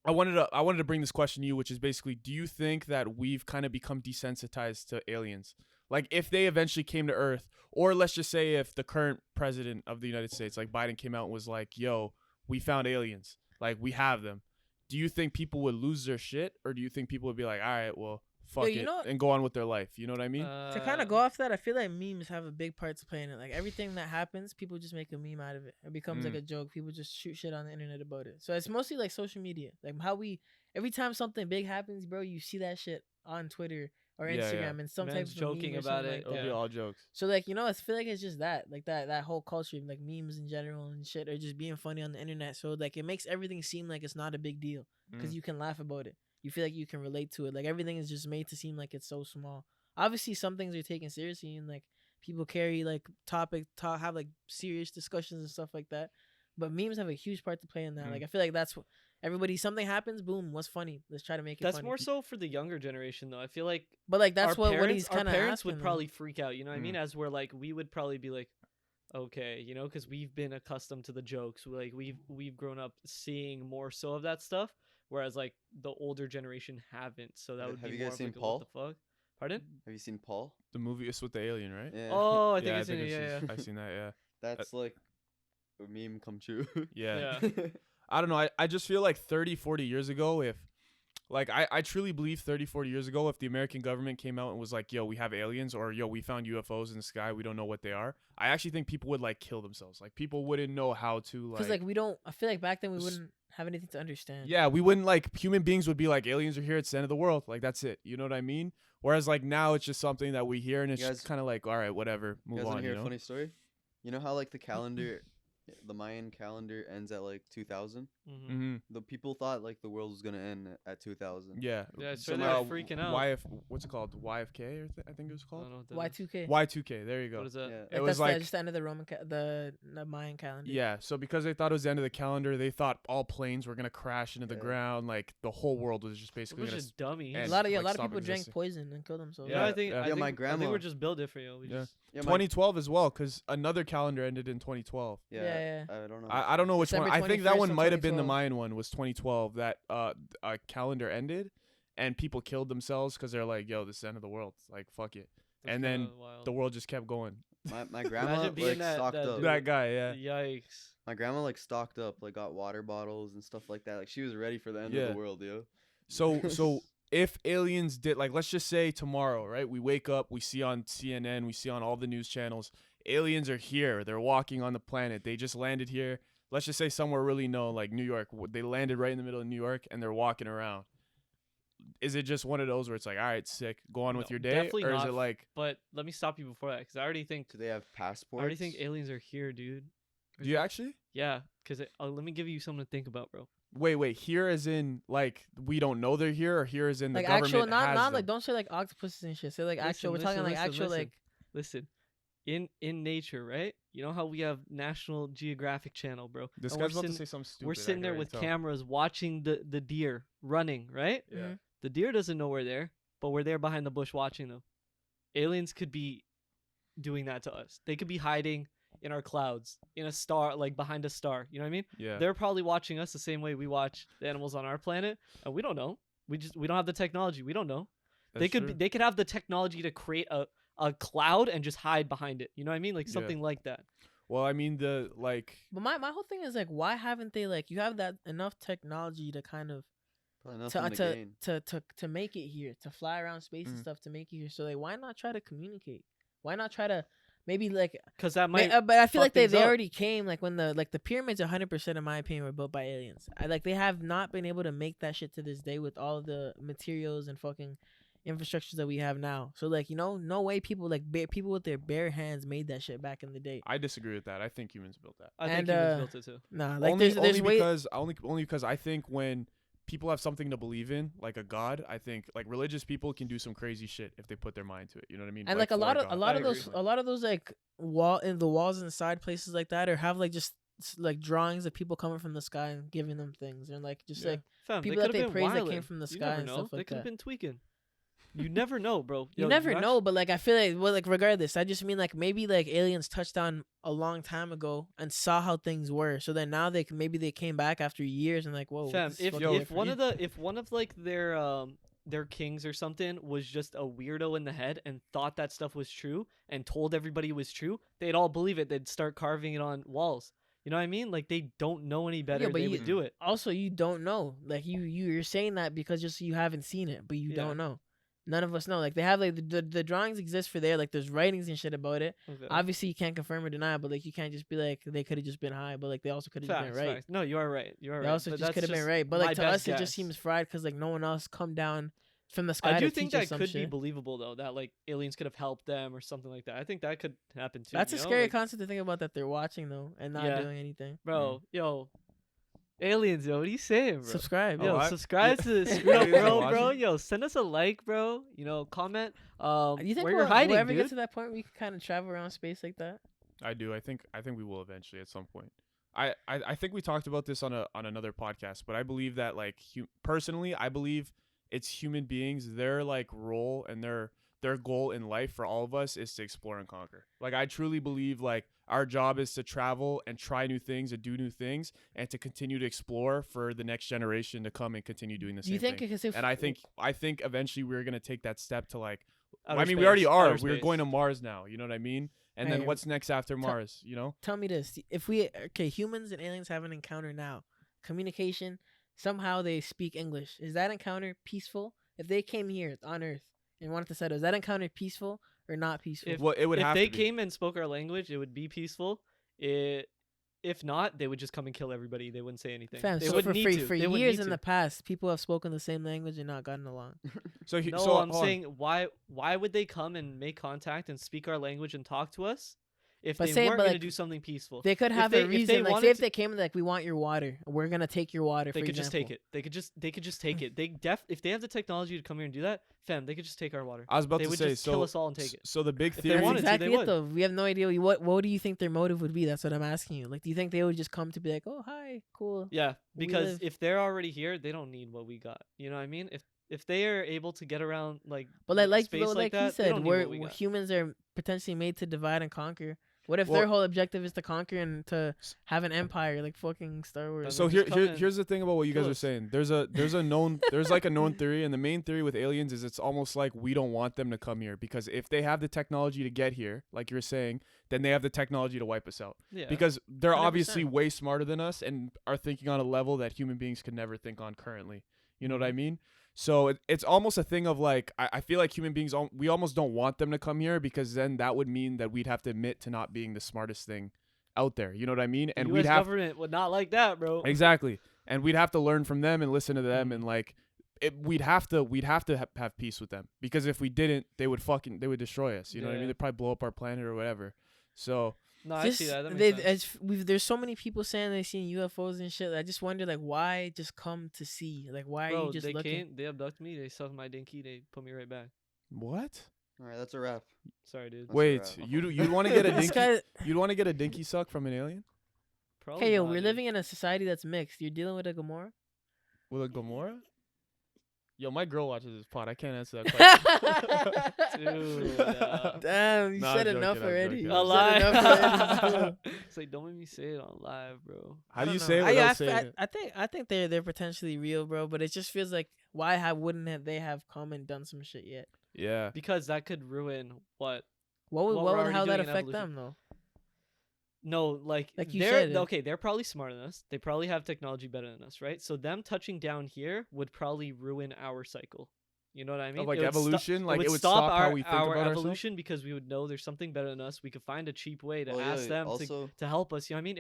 I wanted to bring this question to you, which is basically, do you think that we've kind of become desensitized to aliens? Like if they eventually came to Earth, or let's just say if the current president of the United States, like Biden, came out and was like, yo, we found aliens, like we have them. Do you think people would lose their shit, or do you think people would be like, all right, well, fuck it, and go on with their life? You know what I mean? To kind of go off that, I feel like memes have a big part to play in it. Like everything that happens, people just make a meme out of it. It becomes like a joke. People just shoot shit on the internet about it. So it's mostly like social media. Like how every time something big happens, bro, you see that shit on Twitter or Instagram and some type of joking meme or about it. like It'll that. be all jokes. So like, you know, I feel like it's just that whole culture, like memes in general and shit, or just being funny on the internet. So like it makes everything seem like it's not a big deal because you can laugh about it. You feel like you can relate to it. Like everything is just made to seem like it's so small. Obviously, some things are taken seriously and like people carry like have like serious discussions and stuff like that. But memes have a huge part to play in that. Like I feel like that's what something happens, boom, what's funny? Let's try to make it That's funny. more so for the younger generation though. I feel like But like that's what parents, he's kind of our parents asking would probably freak out, you know what I mean? As we're like, we would probably be like, okay, you know, because we've been accustomed to the jokes. Like we've grown up seeing more so of that stuff, whereas like the older generation haven't. So that would Have be you more guys of seen like a, Paul? what the fuck? Pardon? Have you seen Paul? The movie is with the alien, right? Yeah. Oh, I think Yeah, I've seen it. Yeah, I've seen that. Yeah. That's like a meme come true. Yeah. yeah. I don't know. I just feel like 30, 40 years ago, if like I truly believe 30, 40 years ago, if the American government came out and was like, yo, we have aliens, or yo, we found UFOs in the sky, we don't know what they are, I actually think people would like kill themselves. Like people wouldn't know how to because like we don't. I feel like back then we wouldn't have anything to understand. Yeah, we wouldn't like human beings would be like, aliens are here, it's the end of the world. Like that's it. You know what I mean? Whereas like now it's just something that we hear and it's just kind of like, all right, whatever, You move guys want on. to hear You a know? funny story? You know how like the calendar, the Mayan calendar ends at like 2000? Mm-hmm. The people thought like the world was gonna end at 2000. Yeah. Yeah, so Some, they're freaking out. what's it called? YFK, or I think it was I called. don't know what that is. Y2K. Y2K. There you go. What is that? Yeah. It Like, was that's like just the end of the the Mayan calendar. yeah. So because they thought it was the end of the calendar, they thought all planes were gonna crash into the Yeah. ground. Like the whole world was just We're basically gonna. just dummies. and, A lot of like, of stop people drank existing. poison and killed themselves. Yeah, I think. yeah. I Yeah, think, my I think grandma- we're just built different, yo. We Yeah. just Yeah, 2012 as well, because another calendar ended in 2012. Yeah. I don't know. I don't know which one. December I think that 21st one of might have been the 2012. Mayan one. Was 2012 that a calendar ended, and people killed themselves because they're like, "Yo, this is the end of the world. Like, fuck it." that's And then kinda wild. the world just kept going. my grandma Imagine being like that- stocked that up. dude. That guy, yeah. Yikes. My grandma like stocked up, like got water bottles and stuff like that. Like she was ready for the end Yeah. of the world, yo. So if aliens did, like, let's just say tomorrow, right? We wake up, we see on CNN, we see on all the news channels, aliens are here. They're walking on the planet. They just landed here. Let's just say somewhere really known, like New York. They landed right in the middle of New York, and they're walking around. Is it just one of those where it's like, all right, sick, go on with No, your day, definitely or is not. it like, But let me stop you before that, because I already think Do they have passports? I already think aliens are here, dude. do you actually? Yeah, because let me give you something to think about, bro. Wait, here as in like we don't know they're here, or here as in the Like government actual, not has not them? like don't say like octopuses and shit. Say like actual. We're talking like actual like. Listen, in nature, right? You know how we have National Geographic Channel, bro. This And guy's we're about to sitting- say something stupid. We're sitting there with camera. cameras watching the deer running, right? Yeah. Mhm. The deer doesn't know we're there, but we're there behind the bush watching them. Aliens could be doing that to us. They could be hiding in our clouds, in a star, like behind a star. You know what I mean? Yeah. They're probably watching us the same way we watch the animals on our planet, and we don't know. We don't have the technology. We don't know. They That's true. they could have the technology to create a cloud and just hide behind it. You know what I mean? Like Yeah. something like that. Well, I mean the like. But my whole thing is like, why haven't they like you have that enough technology to kind of Probably nothing to gain. to make it here, to fly around space and Mm. stuff, to make it here. So like, why not try to communicate? Why not try to maybe like? Because that might. But I feel fuck like they things up. already came like when the pyramids 100% in my opinion were built by aliens. They have not been able to make that shit to this day with all the materials and fucking infrastructures that we have now. So like, you know, no way people people with their bare hands made that shit back in the day. I disagree with that. I think humans built that. I think and, humans built it too. Nah, like only there's way because I think when people have something to believe in, like a god, I think like religious people can do some crazy shit if they put their mind to it. You know what I mean? And like a for lot of god. I agree. a lot of those like walls inside places like that, or have like just like drawings of people coming from the sky and giving them things, and like just Yeah. like Fam, people that coulda they been praise that came wildin'. from the You sky never and know. stuff They like could have that. been tweaking. You never know, bro. You Yo, never actu- know, but like I feel like like regardless, I just mean like maybe like aliens touched down a long time ago and saw how things were, so then now maybe they came back after years and like whoa. Fam, this is if fucking Yo, if one different. of one of like their kings or something was just a weirdo in the head and thought that stuff was true and told everybody it was true, they'd all believe it. They'd start carving it on walls. You know what I mean? Like they don't know any better. but They you- would do it. Also, you don't know. Like you're saying that because just you haven't seen it, but you Yeah. don't know. None of us know. Like they have like the drawings exist for there. Like there's writings and shit about it. Okay. Obviously, you can't confirm or deny, but like you can't just be like they could have just been high, but like they also could have just been Facts, right. facts. No, you are right. You are They right. also But just that's could have been just right. But my like to best us, it guess. just seems fried because like no one else come down from the sky. I do to think teach us that some could be shit. believable though. That like aliens could have helped them or something like that. I think that could happen too. That's a you know? scary Like, concept to think about that they're watching though and not Yeah. doing anything. bro. Yo, aliens, yo, what are you saying, bro? Subscribe. Oh, Yo, I- subscribe yeah. to the Screwed Up Aliens are World, bro. watching? Yo, send us a like, bro. You know, comment. You think where you're we'll hiding, ever dude? get to that point where we can kind of travel around space like that? I do. I think we will eventually at some point. I think we talked about this on another podcast, but I believe that like personally, I believe it's human beings, their like role and their goal in life for all of us is to explore and conquer. Like I truly believe like our job is to travel and try new things and do new things and to continue to explore for the next generation to come and continue doing the Do you same think thing. because if And I think eventually we're gonna take that step to like Outer I mean we already space, are. outer We're space. going to Mars now, you know what I mean? And then Hey, what's next after Mars, you know? tell me this: if we humans and aliens have an encounter now, communication, somehow they speak English. Is that encounter peaceful? If they came here on Earth and wanted to settle, is that encounter peaceful or not peaceful? If- Well, it would If have they to be. came and spoke our language, it would be peaceful. If not, they would just come and kill everybody. They wouldn't say anything. Fam, They so wouldn't for, need for, to. for They wouldn't years need in to. the past, people have spoken the same language and not gotten along. So No, so I'm hold on. saying why would they come and make contact and speak our language and talk to us if But they say- weren't but, going to like, do something peaceful? They could If have they- a if they reason. Like, wanted say if to- they came and like, we want your water. We're gonna take your water. They for could just take example. it. They could just take it. If they have the technology to come here and do that, fam, they could just take our water. I was about They to would say just kill so us all and take it. So the big If they theory That's wanted to, they exactly it, would. though. We have no idea. What do you think their motive would be? That's what I'm asking you. Like, do you think they would just come to be like, oh hi, cool? Yeah, We because live- if they're already here, they don't need what we got. You know what I mean? If they are able to get around like But like space but like that, he they said, don't need what we got. humans are potentially made to divide and conquer. What if Well- their whole objective is to conquer and to have an empire like fucking Star Wars? Then So just come in, here's the thing about what you guys kill are us. saying. There's like a known theory, and the main theory with aliens is it's almost like we don't want them to come here because if they have the technology to get here, like you're saying, then they have the technology to wipe us out. Yeah. Because they're 100%. obviously way smarter than us and are thinking on a level that human beings could never think on currently. You know what I mean? So it's almost a thing of like I feel like human beings we almost don't want them to come here because then that would mean that we'd have to admit to not being the smartest thing out there. You know what I mean? the And US we'd have government would not like that, bro. exactly, and we'd have to learn from them and listen to them Mhm. and like we'd have to have peace with them because if we didn't, they would destroy us. You know what I Yeah. mean? They'd probably blow up our planet or whatever. So No, I see that. That they, makes sense. there's so many people saying they seen UFOs and shit. I just wonder like why just come to see? Like why are Bro, you just they looking? came, they abduct me, they suck my dinky, they put me right back. what? All right, that's a wrap. Sorry, dude. That's a Wait, wrap. you'd want to get a This dinky? guy, You'd want to get a dinky suck from an alien Probably hey yo, not, we're dude. living in a society that's mixed. You're dealing with a Gomorrah. with a Gomorrah? Yo, my girl watches this pod. I can't answer that question. Dude, Damn, you Nah, said I'm enough joking, I'm already. joking. You a said lie. enough already. It's cool. It's like don't make me say it on live, bro. How do I you don't say it know. without I saying it? I think they're potentially real, bro. But it just feels like why wouldn't they have come and done some shit yet? Yeah. Because that could ruin what? What would What we're already how that doing in affect evolution. them though? No, like Like you they're said, okay. They're probably smarter than us. They probably have technology better than us, right? So them touching down here would probably ruin our cycle. You know what I mean? like It would sto- evolution? Like, it would stop stop how our, we think our about ourselves? evolution because we would know there's something better than us. We could find a cheap way to Well, ask yeah, them also- to help us. You know what I mean?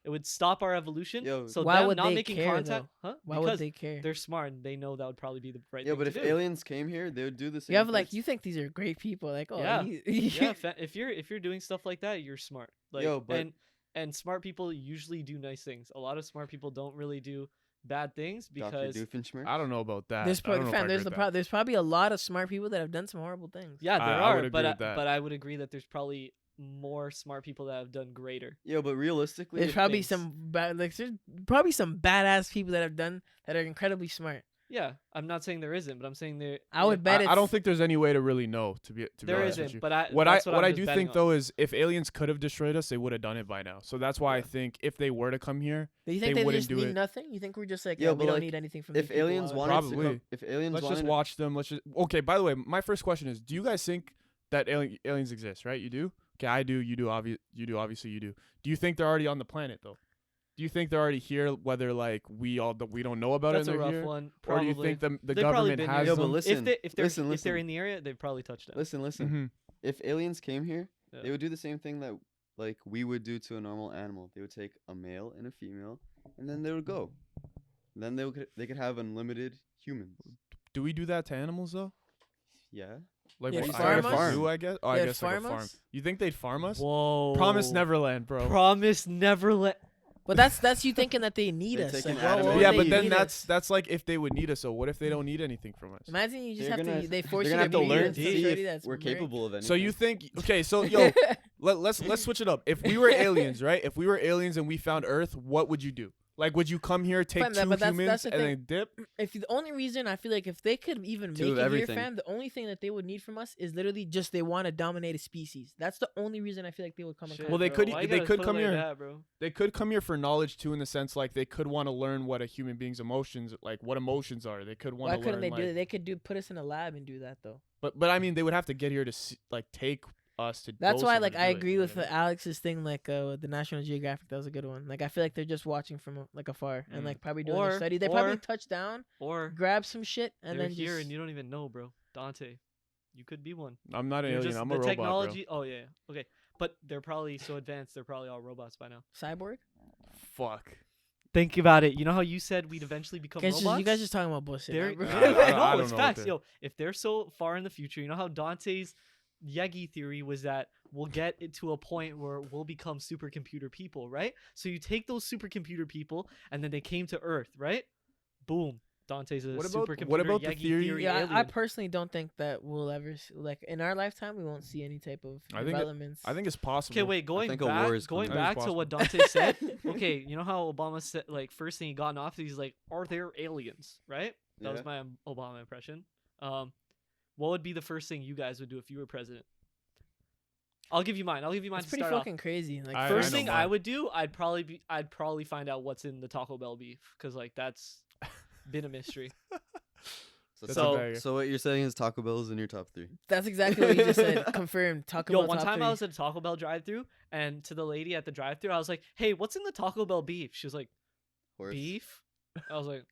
It would stop our evolution. Yo, so Why them would not they making care, contact, huh? Why because would they care? they're smart and they know that would probably be the right Yeah, thing but to if do. aliens came here, they would do the same. You have like thing. you think these are great people, like oh Yeah. he- yeah, if you're doing stuff like that, you're smart. Like, Yo, but- and smart people usually do nice things. A lot of smart people don't really do bad things Dr. because Doofenshmirtz. I don't know about that. There's I don't know if I fam, agree there's with the that. there's probably a lot of smart people that have done some horrible things. yeah, there I would are, agree with that. but I would agree that there's probably more smart people that have done greater. Yeah, but realistically, There's probably things. some there's probably some badass people that have done that are incredibly smart. Yeah, I'm not saying there isn't, but I'm saying there. I would bet I don't it's think there's any way to really know. To be there honest with isn't. you. But What I that's I'm I just do betting think on. though is if aliens could have destroyed us, they would have done it by now. So that's why I Yeah. think if they were to come here, Do you they think they wouldn't just do need it. nothing? You think we're just like, Yeah, yeah, but we don't like, need anything from if these people, aliens why would- wanted Probably. to, if aliens let's wanted, just watch them. Let's just okay. By the way, my first question is: do you guys think that aliens exist? Right? You do. Okay, I do. You do. Obviously, you do. Do you think they're already on the planet though? Do you think they're already here? Whether like we don't know about That's it, a and they're rough here, one. or Probably. do you think the They've probably government been has here. Yeah, but them? listen, if they're listen, if they're listen. in the area, they've probably touched them. listen. Mhm. If aliens came here, Yeah. they would do the same thing that like we would do to a normal animal. They would take a male and a female, and then they would go. And then they could have unlimited humans. Do we do that to animals though? Yeah. Like Yeah, what- farm I guess us? a zoo, I guess. Oh, I They'd guess like a farm farm. us? You think they'd farm us? Whoa. Promise Neverland, bro. Promise Neverland. But that's you thinking that they need They us. take Like, an why animal. would Yeah, they but then need that's us? like if they would need us. So what if they don't need anything from us? Imagine you just They're have gonna- to. They force They're you gonna have to be learn with to some see shorty if that's we're very- capable of anything. So you think okay? So yo, let's switch it up. If we were aliens, right? If we were aliens and we found Earth, what would you do? Like, would you come here, take Fam, two but that's humans, the and thing. then dip? If the only reason I feel like if they could even Two make of it here, everything. fam, the only thing that they would need from us is literally just they want to dominate a species. That's the only reason I feel like they would come. Shit, Well, they bro. could- Why you they gotta could put it come like here. that, bro? They could come here for knowledge too, in the sense like they could want to learn what a human being's emotions, like what emotions are. They could want Why to couldn't learn. they do like, it? They could put us in a lab and do that though. But I mean, they would have to get here to like take us to. That's go why, somewhere like, to I do it, agree you know with what I mean? Alex's thing, like, with the National Geographic. That was a good one. Like, I feel like they're just watching from like afar and Mm. like probably doing Or- a study. They probably or- touch down, Or grab some shit, and they're then here just. and you don't even know, bro. Dante, you could be one. I'm not an You're alien. just- I'm the a robot, technology. Oh yeah, okay. But they're probably so advanced. They're probably all robots by now. Cyborg? bro. Fuck. Think about it. You know how you said we'd eventually become Guys, robots? you guys just talking about bullshit. They're, now, bro. I don't no, it's know what facts. they're- Yo, if they're so far in the future, you know how Dante's Yegi theory was that we'll get it to a point where we'll become supercomputer people, right? So you take those supercomputer people, and then they came to Earth, right? Boom. Dante's a What about- supercomputer. what about the Yegi theory- Yeah, I alien. personally don't think that we'll ever like in our lifetime we won't see any type of I think it- developments. I think it's possible. Okay, wait. Going think a war is going coming. I think back it's to what Dante said. Okay, you know how Obama said, like, first thing he got in office, he's like, "Are there aliens?" Right? That was Yeah. my Obama impression. What would be the first thing you guys would do if you were president? I'll give you mine. I'll give you mine it's to pretty start off. fucking crazy. Like I First know thing mine. I would do, I'd probably find out what's in the Taco Bell beef, because like that's been a mystery. That's So- a banger. So what you're saying is Taco Bell is in your top 3. that's exactly what you just said. Confirmed. Taco Yo, Bell one top time three. I was at a Taco Bell drive-through, and to the lady at the drive-through, I was like, "Hey, what's in the Taco Bell beef?" She was like, Horse. "Beef." I was like,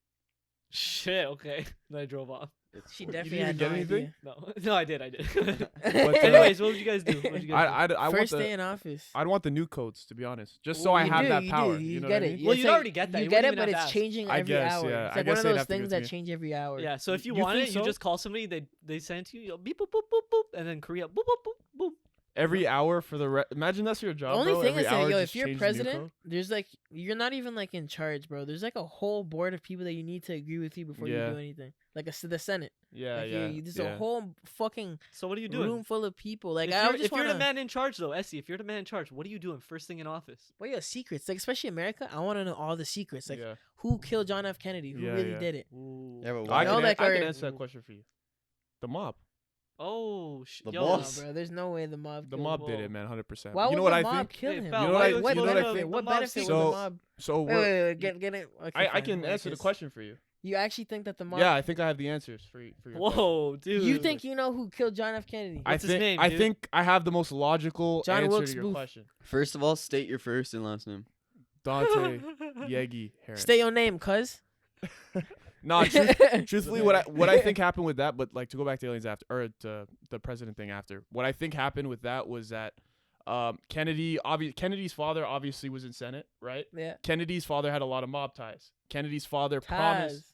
"Shit, okay." Then I drove off. It's She horse. definitely didn't had even no get anything? idea. No, no, I did. But, Anyways, what would you guys do? What would you guys I want First the day in office. I'd want the new codes to be honest, just so Well, I you have do, that you power. Do. You know get what I it. mean? Well, It's you'd already get that. You You get wouldn't it, even but have to it's ask. changing I every guess, hour. yeah. It's I like guess one of they'd those have to give things it to that me. change every hour. Yeah, so if you You want think it, you so? just call somebody. They send it to you. You'll beep boop boop boop boop, and then Korea boop boop boop boop. Every hour for the imagine that's your The job. only bro. thing Every is that, hour yo, just if you're change the new president, code. there's like you're not even like in charge, bro. There's like a whole board of people that you need to agree with you before Yeah. you do anything. Like the Senate. Yeah, Like yeah. there's yeah. a whole fucking So what are you doing? room full of people. Like if I you're, just if you're the wanna- man in charge, though, Esty, if you're the man in charge, what are you doing first thing in office? Well, yeah, secrets. Like especially America, I want to know all the secrets. Like yeah. who killed John F. Kennedy? Who Yeah, really yeah. did it? Ooh. Yeah, but I why? know, can, like, I can our- answer that question for you. The mob. Oh, The yo, No, boss. bro. There's no way the mob. The killed mob him. did Whoa. it, man. 100%. Why you would know what the I mob think? kill Hey, him? pal, You know why what I- you you What know what I explaining benefit? think? What the mob benefit scene? would So- the mob? So Wait, we're, get it. Okay, I fine, can we'll answer the this. question for you. You actually think that the mob? Yeah, I think I have the answers for you. For your question. Whoa, dude. You think you know who killed John F. Kennedy? I What's his think name, I dude? think I have the most logical John answer Wilkes to your Booth. question. First of all, state your first and last name. Dante Yegi Heron. Stay your name, cuz. No, truthfully, what I think happened with that, but like to go back to aliens after, or to the president thing after, what I think happened with that was that Kennedy's father obviously was in Senate, right? Yeah. Kennedy's father had a lot of mob ties. Kennedy's father promised.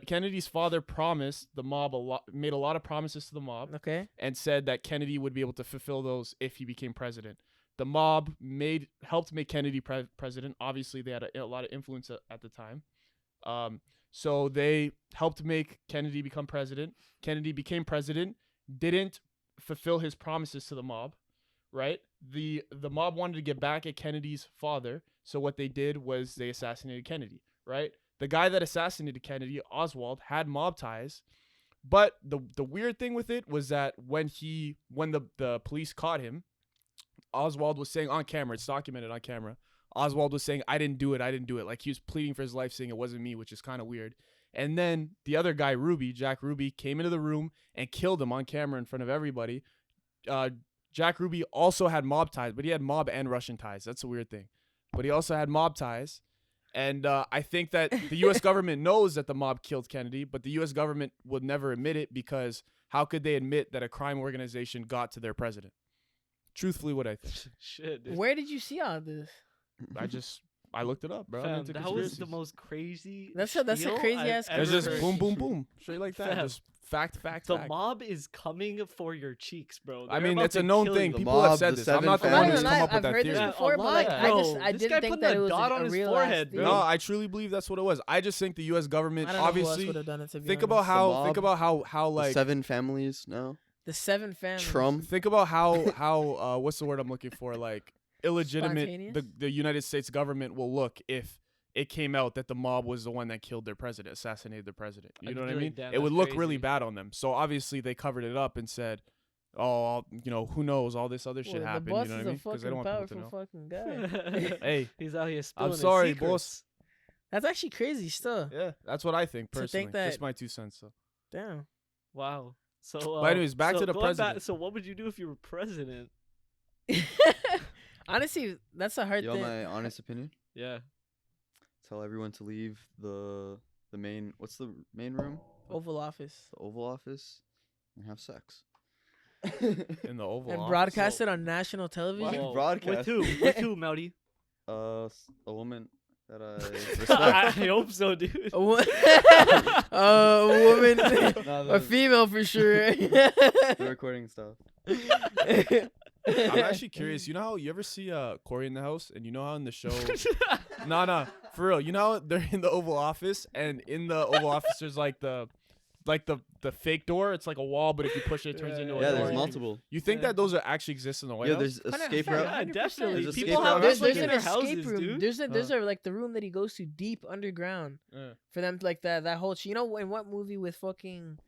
Kennedy's father promised the mob made a lot of promises to the mob, Okay. and said that Kennedy would be able to fulfill those if he became president. The mob helped make Kennedy president. Obviously, they had a lot of influence at the time. So they helped make Kennedy become president. Kennedy became president, didn't fulfill his promises to the mob, right? The mob wanted to get back at Kennedy's father, so what they did was they assassinated Kennedy, right? The guy that assassinated Kennedy, Oswald, had mob ties, but the weird thing with it was that when the police caught him, Oswald was saying on camera, it's documented on camera, Oswald was saying, I didn't do it. Like he was pleading for his life, saying it wasn't me, which is kind of weird. And then the other guy, Jack Ruby, came into the room and killed him on camera in front of everybody. Jack Ruby also had mob ties, but he had mob and Russian ties. That's a weird thing. But he also had mob ties. And I think that the U.S. government knows that the mob killed Kennedy, but the U.S. government would never admit it because how could they admit that a crime organization got to their president? Truthfully, what I think. Shit, dude. Where did you see all this? I looked it up, bro. I'm Fam, into that was the conspiracies. most crazy. That's a spiel crazy I've ass ever There's just heard. boom, boom, boom, straight like that. Fam. Just fact. The mob is coming for your cheeks, bro. I They're mean, about it's a to known kill thing. you. The People have mob, said the this. I'm seven not the I'm one not who's gonna come lie, up with I've that heard theory. this before, but like Bro, I this didn't guy think putting that a it was dot on a his real forehead, ass bro. thing. No, I truly believe that's what it was. I just think the U.S. government I don't know who else obviously would have done it. To be think honest. about how The like 7 families, no? The 7 families. Trump. think about how what's the word I'm looking for, like illegitimate Spontaneous? the United States government will look if it came out that the mob was the one that killed their president, assassinated their president. You I'd know what be I like, mean? damn, It would that's look really crazy. bad on them. So obviously they covered it up and said, "Oh, who knows? All this other shit Well, happened." The boss You know is what I a mean? Because they fucking don't want people to powerful know. fucking guy. Hey, He's out here spilling I'm his sorry, secrets. boss. That's actually crazy still. Yeah, that's what I think To personally. think that- Just my 2 cents. So. Damn. Wow. So, But anyways, back so to the going president. so what would you do if you were president? Honestly, that's a hard You thing. want my honest opinion? Yeah. Tell everyone to leave the main, what's the main room? Oval Office. The Oval Office, and have sex. In the Oval And Office. broadcast it on national television. Why? Whoa. broadcast. With who? With who, Mauri? A woman that I I respect. hope so, dude. A woman, No, a female for sure. the recording stuff. I'm actually curious. You know how you ever see Corey in the House, and you know how in the show, no, for real. You know how they're in the Oval Office, and in the Oval Office there's like the fake door. It's like a wall, but if you push it, it turns Yeah, into a Yeah, door. there's multiple. You think Yeah. that those are actually exist in the White Yeah, House? there's escape 100%, route. Yeah, definitely. There's People escape have route. this There's like in an their escape houses, room. dude. There's a like the room that he goes to deep underground Yeah. for them to, like that whole. You know in what movie with fucking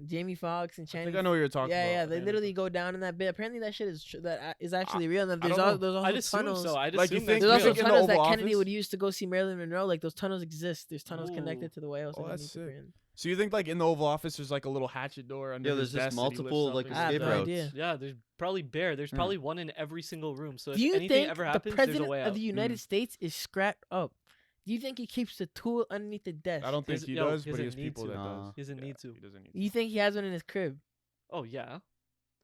Jamie Foxx and I Channing? think I know what you're talking about. Yeah, they Yeah. literally go down in that bit. Apparently, that shit is is actually real. And I there's don't all know. there's also I'd assume tunnels. so. I'd Like, you assume think- There's that's also think in the tunnels that Oval Kennedy Office? would use to go see Marilyn Monroe. Like those tunnels exist. There's tunnels Ooh. connected to the White House. Oh, underneath that's the sick. pyramid. So you think like in the Oval Office there's like a little hatchet door under Yeah, his there's just desk that he lifts multiple, up like, and I have escape no routes. idea. Yeah, there's probably there's Hmm. probably one in every single room. So if Do you anything think ever the happens, there's a president way of out. the United States is scrapped up? Do you think he keeps the tool underneath the desk? I don't think His- he yo, does, he but he doesn't has need people to. that Nah. does. He doesn't Yeah, need to. He doesn't need You think he has one in his crib? Oh yeah,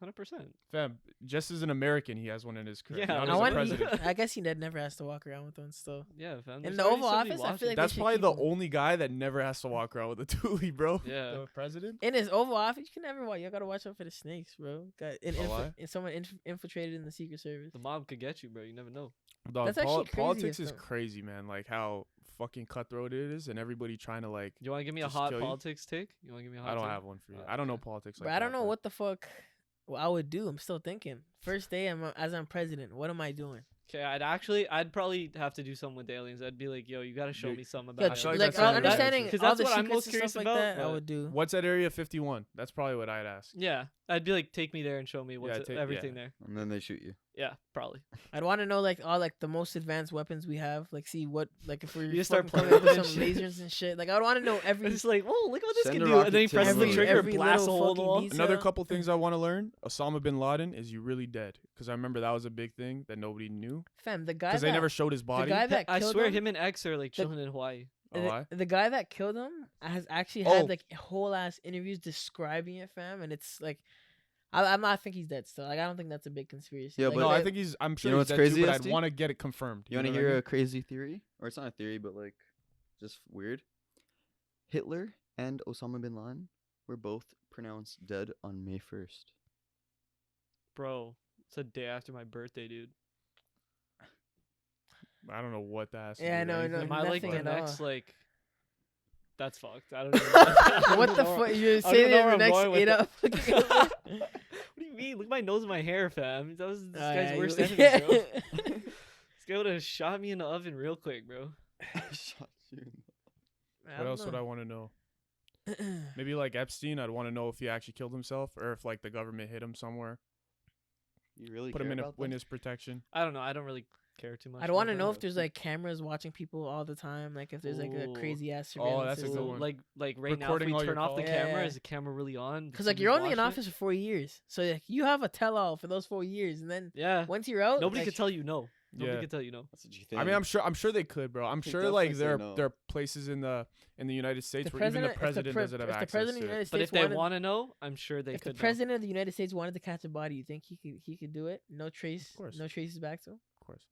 100%. Fam, just as an American, he has one in his crib. Yeah, not I as a wonder- president. I guess he never has to walk around with one still. Yeah, fam. In there's the already Oval somebody Office, I feel watching. like That's should probably keep the him. only guy that never has to walk around with a toolie, bro. Yeah. The president? In his Oval Office, you can never watch. You gotta watch out for the snakes, bro. Oh, why? Someone infiltrated in the Secret Service. The mob could get you, bro. You never know. Dog, That's actually crazy politics as is fuck. crazy, man. Like how fucking cutthroat it is, and everybody trying to like. You want to give me a Just hot kill you? politics take? You want to give me a hot I don't take? have one for you. Oh, I don't know okay. politics. But Like I don't that, know what the fuck I would do. I'm still thinking. First day, as I'm president. What am I doing? Okay, I'd probably have to do something with aliens. I'd be like, yo, you gotta show You- me something Yeah, about feel like like that's something that- understanding 'cause all that's the what I'm secrets most and curious stuff about, like that. I but- would do. What's at Area 51? That's probably what I'd ask. Yeah, I'd be like, take me there and show me what's take- everything yeah. there. And then they shoot you. Yeah, probably. I'd want to know like all like the most advanced weapons we have. Like see what like if we're You start fucking playing coming up with with some shit. lasers and shit. Like I would want to know every It's like, whoa, look what this Send can a do, and then he rocket to presses the the moon. trigger, Every blasts a little hole in the fucking wall. detail. Another couple things I want to learn: Osama bin Laden, is you really dead? Because I remember that was a big thing that nobody knew. fam. The guy Because that they never showed his body. guy that I killed swear, him, him and X are like chilling in Hawaii. Oh, why? the guy that killed him has actually Oh. had like whole ass interviews describing it, fam. And it's like I think he's dead still. Like I don't think that's a big conspiracy. Yeah, Like, No, but- I think he's. I'm sure know he's what's dead crazy, too, but I'd Esty? want to get it confirmed. You want to know what hear I mean? a crazy theory? Or it's not a theory, but like just weird. Hitler and Osama bin Laden were both pronounced dead on May 1st. Bro, it's a day after my birthday, dude. I don't know what that has to Yeah, do with I know, anything, Am I like nothing the at all. next like? That's fucked. I don't know. What the fuck? You're I don't saying know in where the I'm next going with 8 that. up? What do you mean? Look at my nose and my hair, fam. That was this Oh, guy's yeah, worst you- enemy, bro. This guy would have shot me in the oven real quick, bro. Shot you in What else would I want to know? Maybe like Epstein. I'd want to know if he actually killed himself or if like the government hit him somewhere, You really put care him in a about that? witness protection. I don't know. I don't really care too much. I'd want to about know that. if there's like cameras watching people all the time. Like if there's like a Ooh. crazy ass Oh, surveillance that's a good system. one. Like right Recording now, all if we your turn off the calls. camera, Yeah. is the camera really on? Because like you're only in office for 4 years, so like you have a tell-all for those 4 years, and then Yeah. once you're out, Nobody like, could tell you no. Nobody Yeah. could tell you no. That's what you think. I mean, I'm sure they could, bro. I'm They sure like definitely say no. there are places in the United States the where even the president, president doesn't have if the access president of the to it. United But States if they wanted, want to know, I'm sure they if the could. know. president of the United States wanted to catch a body, you think he could do it? No trace, course. no traces back to him. Of course,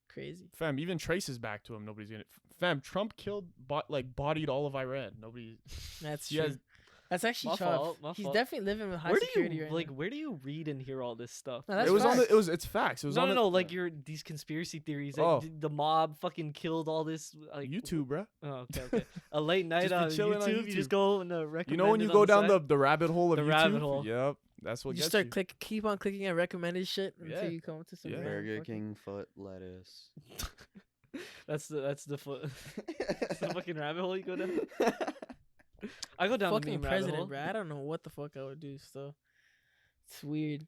Crazy. fam. Even traces back to him. Nobody's gonna. Fam, Trump killed, bodied all of Iran. Nobody. That's He true. has- That's actually My tough. fault, my He's fault. definitely living with high Where do security you right like? now. Where do you read and hear all this stuff? No, that's it was on the. facts. It's facts. It was No, on no, the, no. Like these conspiracy theories. Like, Oh. the mob fucking killed all this. Like YouTube, bruh. Oh, okay, okay. A late night Just be on chilling YouTube, on You just YouTube. go and recommend. You know when it you on go the down side? the rabbit hole of The YouTube. rabbit hole. Yep, that's what You just gets start keep on clicking at recommended shit Yeah. until you come to some Yeah. random Burger fucking- King foot lettuce. That's the foot. That's the fucking rabbit hole you go down. I go down the fucking meme rabbit president, hole. bro. I don't know what the fuck I would do. So it's weird.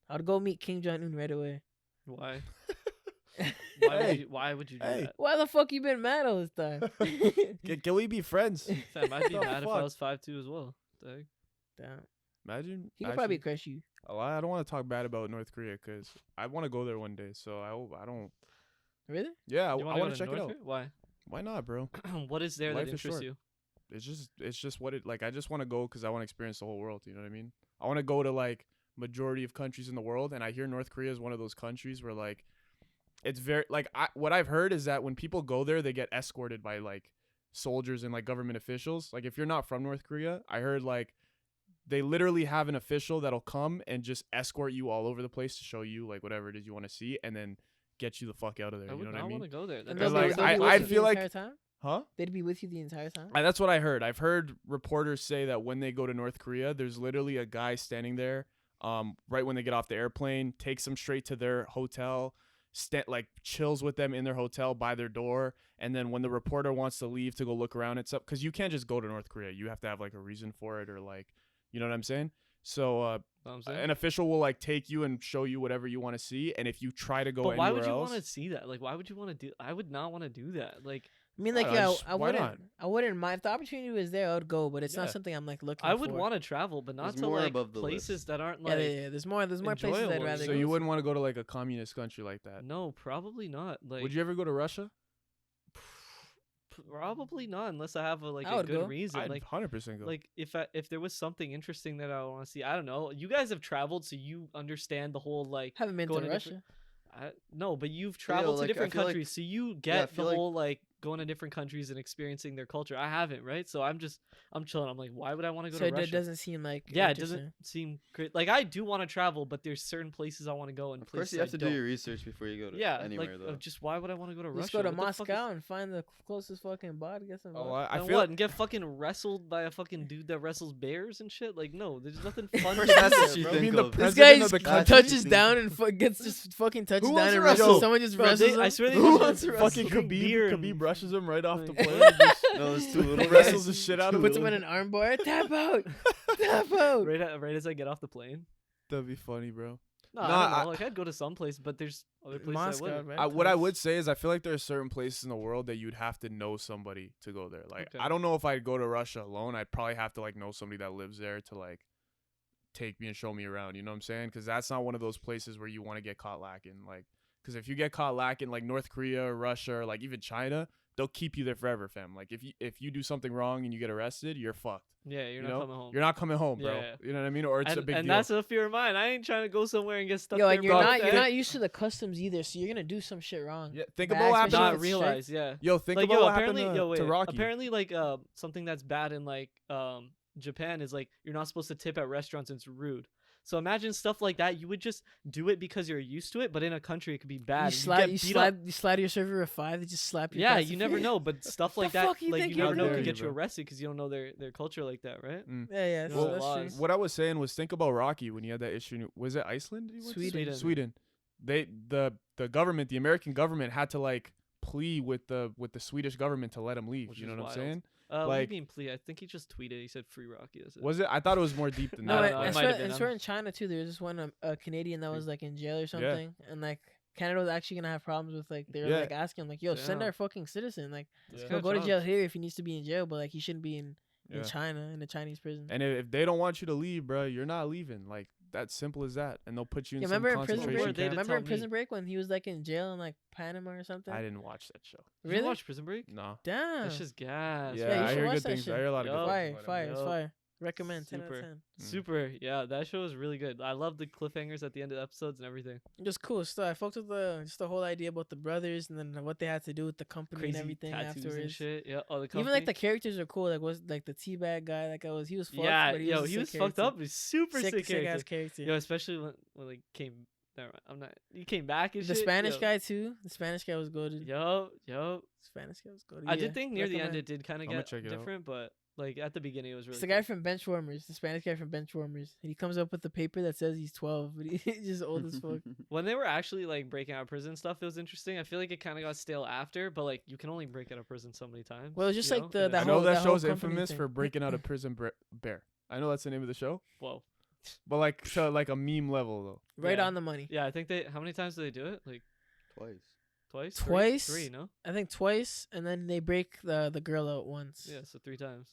I'd go meet Kim Jong Un right away. Why? Hey. Why would you do Hey. that? Why the fuck you been mad all this time? Can we be friends? Fam, I'd be The mad if I fuck? was 5'2" as well. Dang. Damn. Imagine. He could probably crush you. I don't want to talk bad about North Korea because I want to go there one day. So I don't. Really? Yeah, I You want wanna to check North it out. Korea? Why? Why not, bro? What is there Life that is interests short. you? It's just what it like. I just want to go because I want to experience the whole world. You know what I mean? I want to go to like majority of countries in the world, and I hear North Korea is one of those countries where like it's very like what I've heard is that when people go there, they get escorted by like soldiers and like government officials. Like if you're not from North Korea, I heard like they literally have an official that'll come and just escort you all over the place to show you like whatever it is you want to see, and then get you the fuck out of there. I You would know what not I mean? want to go there. And That they'll doesn't like- sound they'd be good. I with you feel the like- entire time? Huh? They'd be with you the entire time. That's what I heard. I've heard reporters say that when they go to North Korea, there's literally a guy standing there, right when they get off the airplane, takes them straight to their hotel, like chills with them in their hotel by their door, and then when the reporter wants to leave to go look around and stuff, because you can't just go to North Korea, you have to have like a reason for it or like, you know what I'm saying? So Know what I'm saying? an official will like take you and show you whatever you want to see, and if you try to go But why anywhere would you else, want to see that? Like, why would you want to do? I would not want to do that. Like, I mean, I like, don't know, yeah, just- I why wouldn't. not? I wouldn't mind if the opportunity was there. I would go, but it's Yeah. not something I'm like looking. I would for. want to travel, but not There's to more like above the places list. that aren't Yeah, like. yeah, yeah. There's more places I'd enjoyable. rather so go. you to. wouldn't want to go to like a communist country like that. No, probably not. Like, Would you ever go to Russia? Probably not, unless I have I a would good go. reason. I'd Like, 100% go. like if there was something interesting that I want to see, I don't know. You guys have traveled, so you understand the whole like. Haven't been to going to Russia. different- No, but you've traveled to like, I different feel like- countries, so you I get the feel like- whole like going to different countries and experiencing their culture. I haven't, right? So I'm chilling. I'm like, why would I want to go So to it Russia? doesn't seem like. Yeah, it interesting. doesn't seem great. Like I do want to travel, but there's certain places I want to go and Of course, places you have I to don't. do your research before you go to Yeah, anywhere, like though. just why would I want to go to Russia? Just go to What the fuck is- Moscow and find the closest fucking bar to get some. Oh, vodka. I And feel what? And get fucking wrestled by a fucking dude that wrestles bears and shit? Like, no, there's nothing fun. course, to that's do what there, you bro. I mean, think the of. This president guy of the That's country touches what you down and gets just fucking touches Who down wants and to wrestles. wrestle? Someone just Bro, wrestles him. I swear they Who just wants to wrestle? fucking drink beer Khabib and- brushes him right off the like- plane. Just No, those two little wrestles guys. the shit out of Puts him. him in an armbar. Tap out. Tap out. right as I get off the plane. That'd be funny, bro. No, Nah, I don't know. I- Like I'd go to some place, but there's other places Moscow, I wouldn't. man. What I would say is I feel like there are certain places in the world that you'd have to know somebody to go there. Like Okay. I don't know if I'd go to Russia alone. I'd probably have to like know somebody that lives there to like take me and show me around. You know what I'm saying? Because that's not one of those places where you want to get caught lacking. Like, because if you get caught lacking, like North Korea or Russia or like even China, they'll keep you there forever, fam. Like if you do something wrong and you get arrested, you're fucked. Yeah, you're you not know? coming home. You're not coming home, bro. Yeah. You know what I mean? Or it's a big and deal. that's a fear of mine. I ain't trying to go somewhere and get stuck Yo, there. and you're bro. not Okay? used to the customs either, so you're gonna do some shit wrong. Yeah, think Bad, about what happened. especially not if it's realize. Yeah. Yo, think Like about yo, what happened apparently, to, yo, wait. to Rocky. Apparently, like something that's bad in like Japan is like you're not supposed to tip at restaurants. And it's rude. So imagine stuff like that. You would just do it because you're used to it, but in a country it could be bad. You slide your server a 5. They just slap you. Yeah, across you the never face. know, but stuff like The that, fuck you like think you you're never know, doing? could get you Bro. arrested because you don't know their culture like that, right? Yeah, Well, that's true. laws. What I was saying was, think about Rocky when he had that issue. Was it Iceland? He went to? Sweden. Sweden. The government, the American government, had to like plea with the Swedish government to let him leave. Which You know is what I'm wild. saying? What do Like- you mean, please? I think he just tweeted. He said free Rocky. That's it. Was it? I thought it was more deep than No, I that. don't know, I it but- might have been. swear in China too. There was this one a Canadian that was like in jail or something, and like Canada was actually gonna have problems with like they were Yeah. like asking him like, "Yo, send Yeah. our fucking citizen. Like, That's Yeah. he'll kinda go to chump. jail here if he needs to be in jail, but like he shouldn't be in Yeah. China in a Chinese prison." And if they don't want you to leave, bro, you're not leaving. Like that's simple as that. And they'll put you in Yeah, some remember in Prison concentration Break? They camp. did Remember in tell Prison me. Break when he was like in jail in like Panama or something? I didn't watch that show. Did Really? you watch Prison Break? No. Damn. That's just gas. Yeah, you I should hear watch good that things. shit. I hear a lot of Yo. good Fire, things. about fire, it. it's Yo. fire. Recommend 10 out Super. of 10. Super. Yeah, that show is really good. I love the cliffhangers at the end of the episodes and everything. Just cool stuff. I fucked with just the whole idea about the brothers and then what they had to do with the company Crazy and everything tattoos and afterwards. shit. Yeah. Oh, the Even company. like the characters are cool. Like was like the teabag guy. Like he was fucked. yeah, but he yo, was a he sick was fucked character. up. He's super sick, Sick character. ass character. Yo, especially when like came. Never mind, I'm not. He came back and The shit. Spanish yo. guy too. The Spanish guy was good. Yo. Spanish guy was good. I did think near the end it did kind of I'ma get check it out. different, but like at the beginning it was really. It's the guy from Benchwarmers. The Spanish guy from Benchwarmers. And he comes up with the paper that says he's 12, but he's just old as fuck. When they were actually like breaking out of prison stuff, it was interesting. I feel like it kind of got stale after, but like you can only break out of prison so many times. Well, it's just you like know? the I And know whole- that that whole show's company infamous thing. for breaking out of prison bear. I know that's the name of the show, whoa. but like to like a meme level though. Right Yeah. on the money. Yeah, I think they. How many times do they do it? Like Twice. twice. Twice? Three, no. I think twice, and then they break the girl out once. Yeah, so 3 times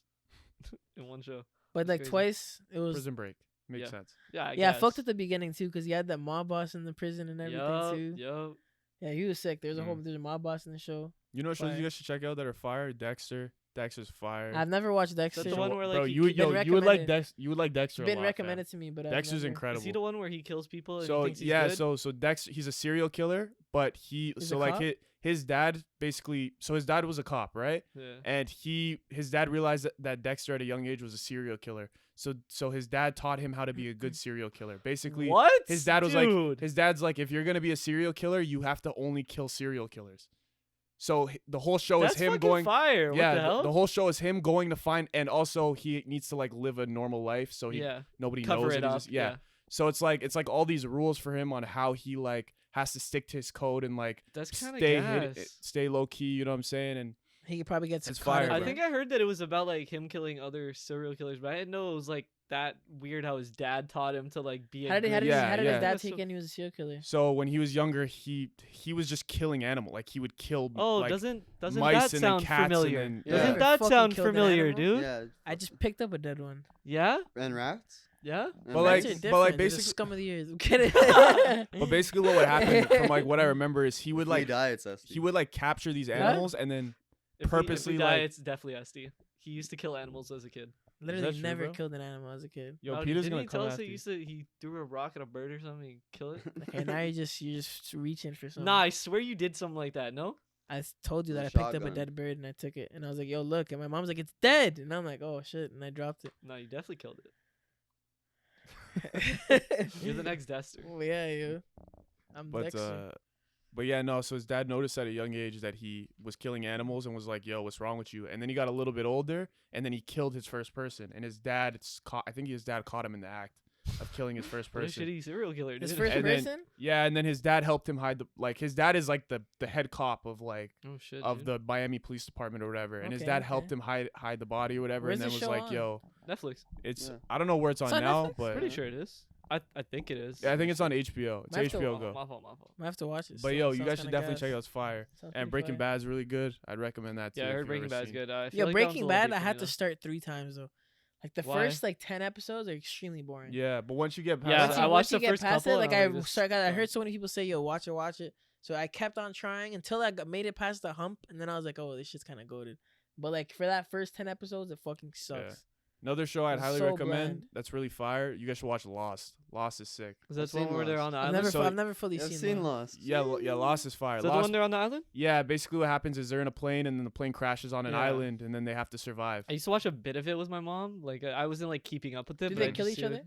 in one show. But That's like crazy. twice, it was. Prison Break makes Yeah. sense. Yeah, I Yeah, I guess. fucked at the beginning too, cause he had that mob boss in the prison and everything Yup, too. yup. Yeah, he was sick. There's Mm. there's a mob boss in the show. You know what shows Fire. you guys should check out that are fire? Dexter. Dexter's fire. I've never watched Dexter. the one where, like, bro, he- you would been you would like recommended. You would like Dexter. It's a been lot, recommended to me, but I've Dexter's never. incredible. Is he the one where he kills people? And So he thinks he's yeah, good? so Dexter, he's a serial killer, but He's so a like cop? his dad basically, so his dad was a cop, right? Yeah. And his dad realized that Dexter at a young age was a serial killer. So his dad taught him how to be a good serial killer. Basically, What? his dad was Dude. like, his dad's like, if you're gonna be a serial killer, you have to only kill serial killers. So the whole show That's is him fucking going. fire. Yeah, What the hell? the whole show is him going to find, and also he needs to like live a normal life, so yeah. nobody Cover knows. it and he's up. just- yeah. So it's like all these rules for him on how he like has to stick to his code and like That's kind of stay stay low key. You know what I'm saying? And He could probably get It's caught fire, up I in bro. it. think I heard that it was about like him killing other serial killers, but I didn't know it was like that weird how his dad taught him to like be a How did, how good- did, Yeah, how did yeah. his dad That's take so- in he was a serial killer? so when he was younger, he was just killing animal. Like he would kill. Oh, like, doesn't mice that and then sound cats and familiar? then- Yeah. Doesn't Never that fucking sound killed an familiar, animal? dude? Yeah. I just picked up a dead one. Yeah? And rats. Yeah? And But, like- Rats are mice. but, like, different. They're the basic- scum of the earth. I'm kidding. But basically, what would happen from like what I remember is he would Flea like diets, Esty. he would like capture these animals and then If Purposely, we die, like- it's definitely Esty. He used to kill animals as a kid. Literally true, never bro? killed an animal as a kid. yo, Oh, Peter's didn't gonna he tell come us after that you. he threw a rock at a bird or something and kill it? Okay, now you're just reaching for something. Nah, I swear you did something like that. No? Told you that I A picked up a shotgun. dead bird and I took it and I was like, "Yo, look!" And my mom's like, "It's dead!" And I'm like, "Oh shit!" And I dropped No, you definitely killed it. it. You're the next Dexter. Oh, yeah, yo. I'm But Dexter. but yeah, no. So his dad noticed at a young age that he was killing animals and was like, "Yo, what's wrong with you?" And then he got a little bit older, and then he killed his first person. And his dad, I think his dad caught him in the act of killing his first What a person. shitty serial killer, dude. His first and then- person. Yeah, and then his dad helped him hide his dad is like the head cop of like Oh shit. of dude. the Miami Police Department or whatever, and his Okay, dad okay. helped him hide the body or whatever, Where's and then the was show like, on? "Yo, Netflix. it's Yeah. I don't know where it's on It's on now, Netflix? but Pretty sure it is. I think it is. yeah, I think it's on HBO. It's Might have to HBO wa- Go. My fault. I have to watch it. But so- yo, you sounds guys should kinda definitely gas. check it out. It's fire. Sounds And pretty Breaking fire. Bad's really good. I'd recommend that too. Yeah, I if heard you've Breaking ever Bad's seen- good. I feel Yo, like that one's a Breaking little Bad, deep I for had me, to though. start 3 times though. Like the Why? first like 10 episodes are extremely boring. Yeah, but once you get past Yeah, Once that, you, I once watched you the get first past couple it, like and I'm I like, this started, I sucks. heard so many people say, "Yo, watch it." So I kept on trying until I made it past the hump, and then I was like, "Oh, this shit's kind of goated." But like for that first 10 episodes, it fucking sucks. another show I'd It's highly so recommend bland. that's really fire. You guys should watch Lost. Lost is sick. Is that I've the one seen where they're Lost. on the I've island? never, So- I've never fully I've seen, seen Lost. Lost. Yeah, yeah, Lost is fire. Is that the Lost, one they're on the island? yeah, basically what happens is they're in a plane and then the plane crashes on an Yeah. island and then they have to survive. I used to watch a bit of it with my mom. Like I wasn't like keeping up with it. Do but they I kill just each see it. other?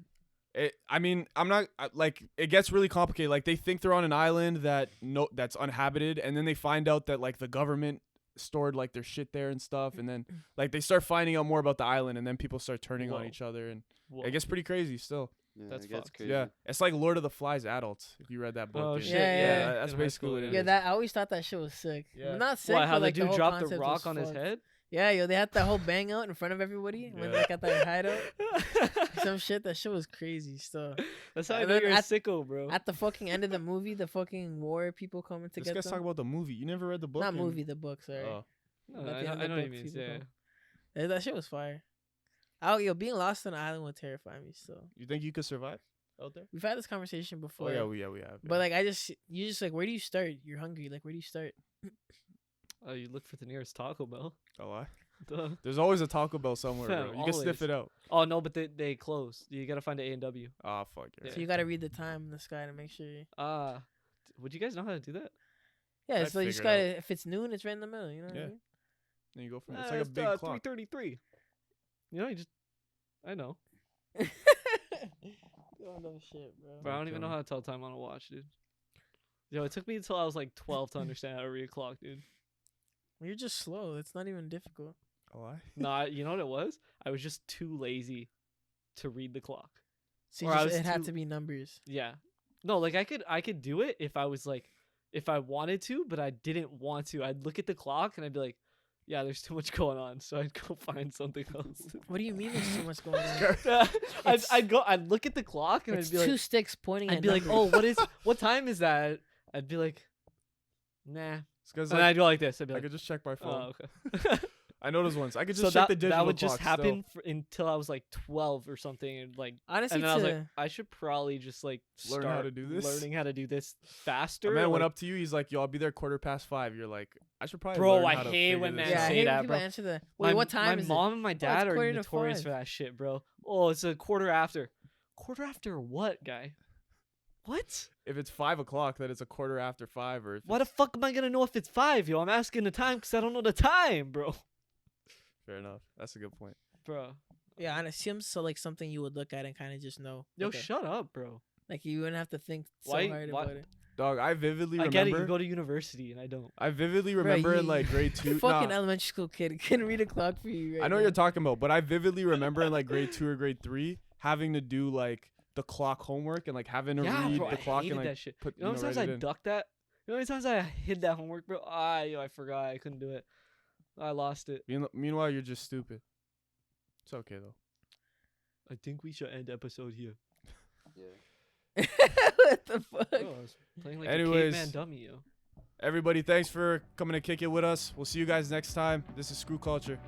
I mean, I'm not like it gets really complicated. Like they think they're on an island that's uninhabited, and then they find out that like the government stored like their shit there and stuff, and then like they start finding out more about the island, and then people start turning on Whoa. each other, and Whoa. it gets pretty crazy still. Yeah, That's it gets fucked. crazy. Yeah, it's like Lord of the Flies adults. If you read that book, Oh, and- shit, yeah. that's In high basically school, what it yeah. is. Yeah, that I always thought that shit was sick. Yeah. Well, not sick, Why? How but the like dude whole dropped the concept rock was on his fucked. head? Yeah, yo, they had that whole bang out in front of everybody when Yeah. like at that hideout. Some shit. That shit was crazy stuff. That's how I And know then you're a at- sicko, bro. At the fucking end of the movie, the fucking war people coming to This get guy's them. talking about the movie. You never read the book? Not and- movie, the book. Sorry. Oh. No, At the I end know, of I the know what you book, mean. people Yeah. come. That shit was fire. Oh, yo, being lost on an island would terrify me. Still, You think you could survive out there? we've had this conversation before. Oh yeah, we have. But like, you just like, where do you start? You're hungry. Like, where do you start? Oh, you look for the nearest Taco Bell. oh, what? Duh. There's always a Taco Bell somewhere, Fam, bro. You can sniff always. it out. Oh no, but they close. You gotta find an A&W. Oh fuck yeah. So you gotta read the time in the sky to make sure. Would you guys know how to do that? Yeah, I'd so you just figure it gotta. If it's noon, it's right in the middle. You know what I Yeah. mean? Then you go from it's like a big clock. 3:33. You know, I know. Oh no shit, bro. But I don't even know how to tell time on a watch, dude. Yo, it took me until I was like 12 to understand how to read a clock, dude. You're just slow. It's not even difficult. Oh, why? Nah, you know what it was? I was just too lazy to read the clock. So Or I was it had too- to be numbers. Yeah. No, like I could do it if I was like, if I wanted to, but I didn't want to. I'd look at the clock and I'd be like, yeah, there's too much going on, so I'd go find something else. What do you mean there's too much going on? I'd look at the clock and It's I'd be two like, sticks pointing at I'd be like, numbers. oh, what time is that? I'd be like, nah. This guy's And like, I'd go like this. I'd be I like, could just check my phone. oh, okay. I know those ones. I could just So check the that digital would just clock still. happen until I was like 12 or something, and like, Honestly, and then I was like, to- I should probably just like Learn start how to do this? learning how to do this faster. A man went like- up to you. He's like, "Yo, I'll be there 5:15." You're like, "I should probably." Bro, learn I how to hate figure when this men yeah, I out." say hate when that, people bro. answer the. Wait, what time is my it? mom and my dad are 1/4 to notorious for 5. that shit, bro. Oh, it's a quarter after. Quarter after what, guy? What? If it's 5 o'clock, then it's 5:15, or if Why the fuck am I gonna know if it's 5, yo? I'm asking the time because I don't know the time, bro. Fair enough. That's a good point. Bro, Yeah, and it seems so like something you would look at and kind of just know. yo, Okay. shut up, bro. Like you wouldn't have to think so Why- hard why- about it. Dog, I vividly I remember. get it. You go to university and I don't. I vividly Bro, remember in you- like grade 2. Fucking Nah, elementary school kid can read a clock for you. Right I know what now. you're talking about, but I vividly remember in like grade 2 or grade 3 having to do like the clock homework and like having to Yeah, read bro, the I clock hated and like that shit. put You know how many times write I it in. ducked that? You know how many times I hid that homework, bro? Yo, I forgot. I couldn't do it. I lost it. Meanwhile, you're just stupid. It's okay though. I think we should end episode here. Yeah. What the fuck? Bro, I was playing like Anyways. a caveman dummy, yo. Everybody, thanks for coming to kick it with us. We'll see you guys next time. This is Screw Culture.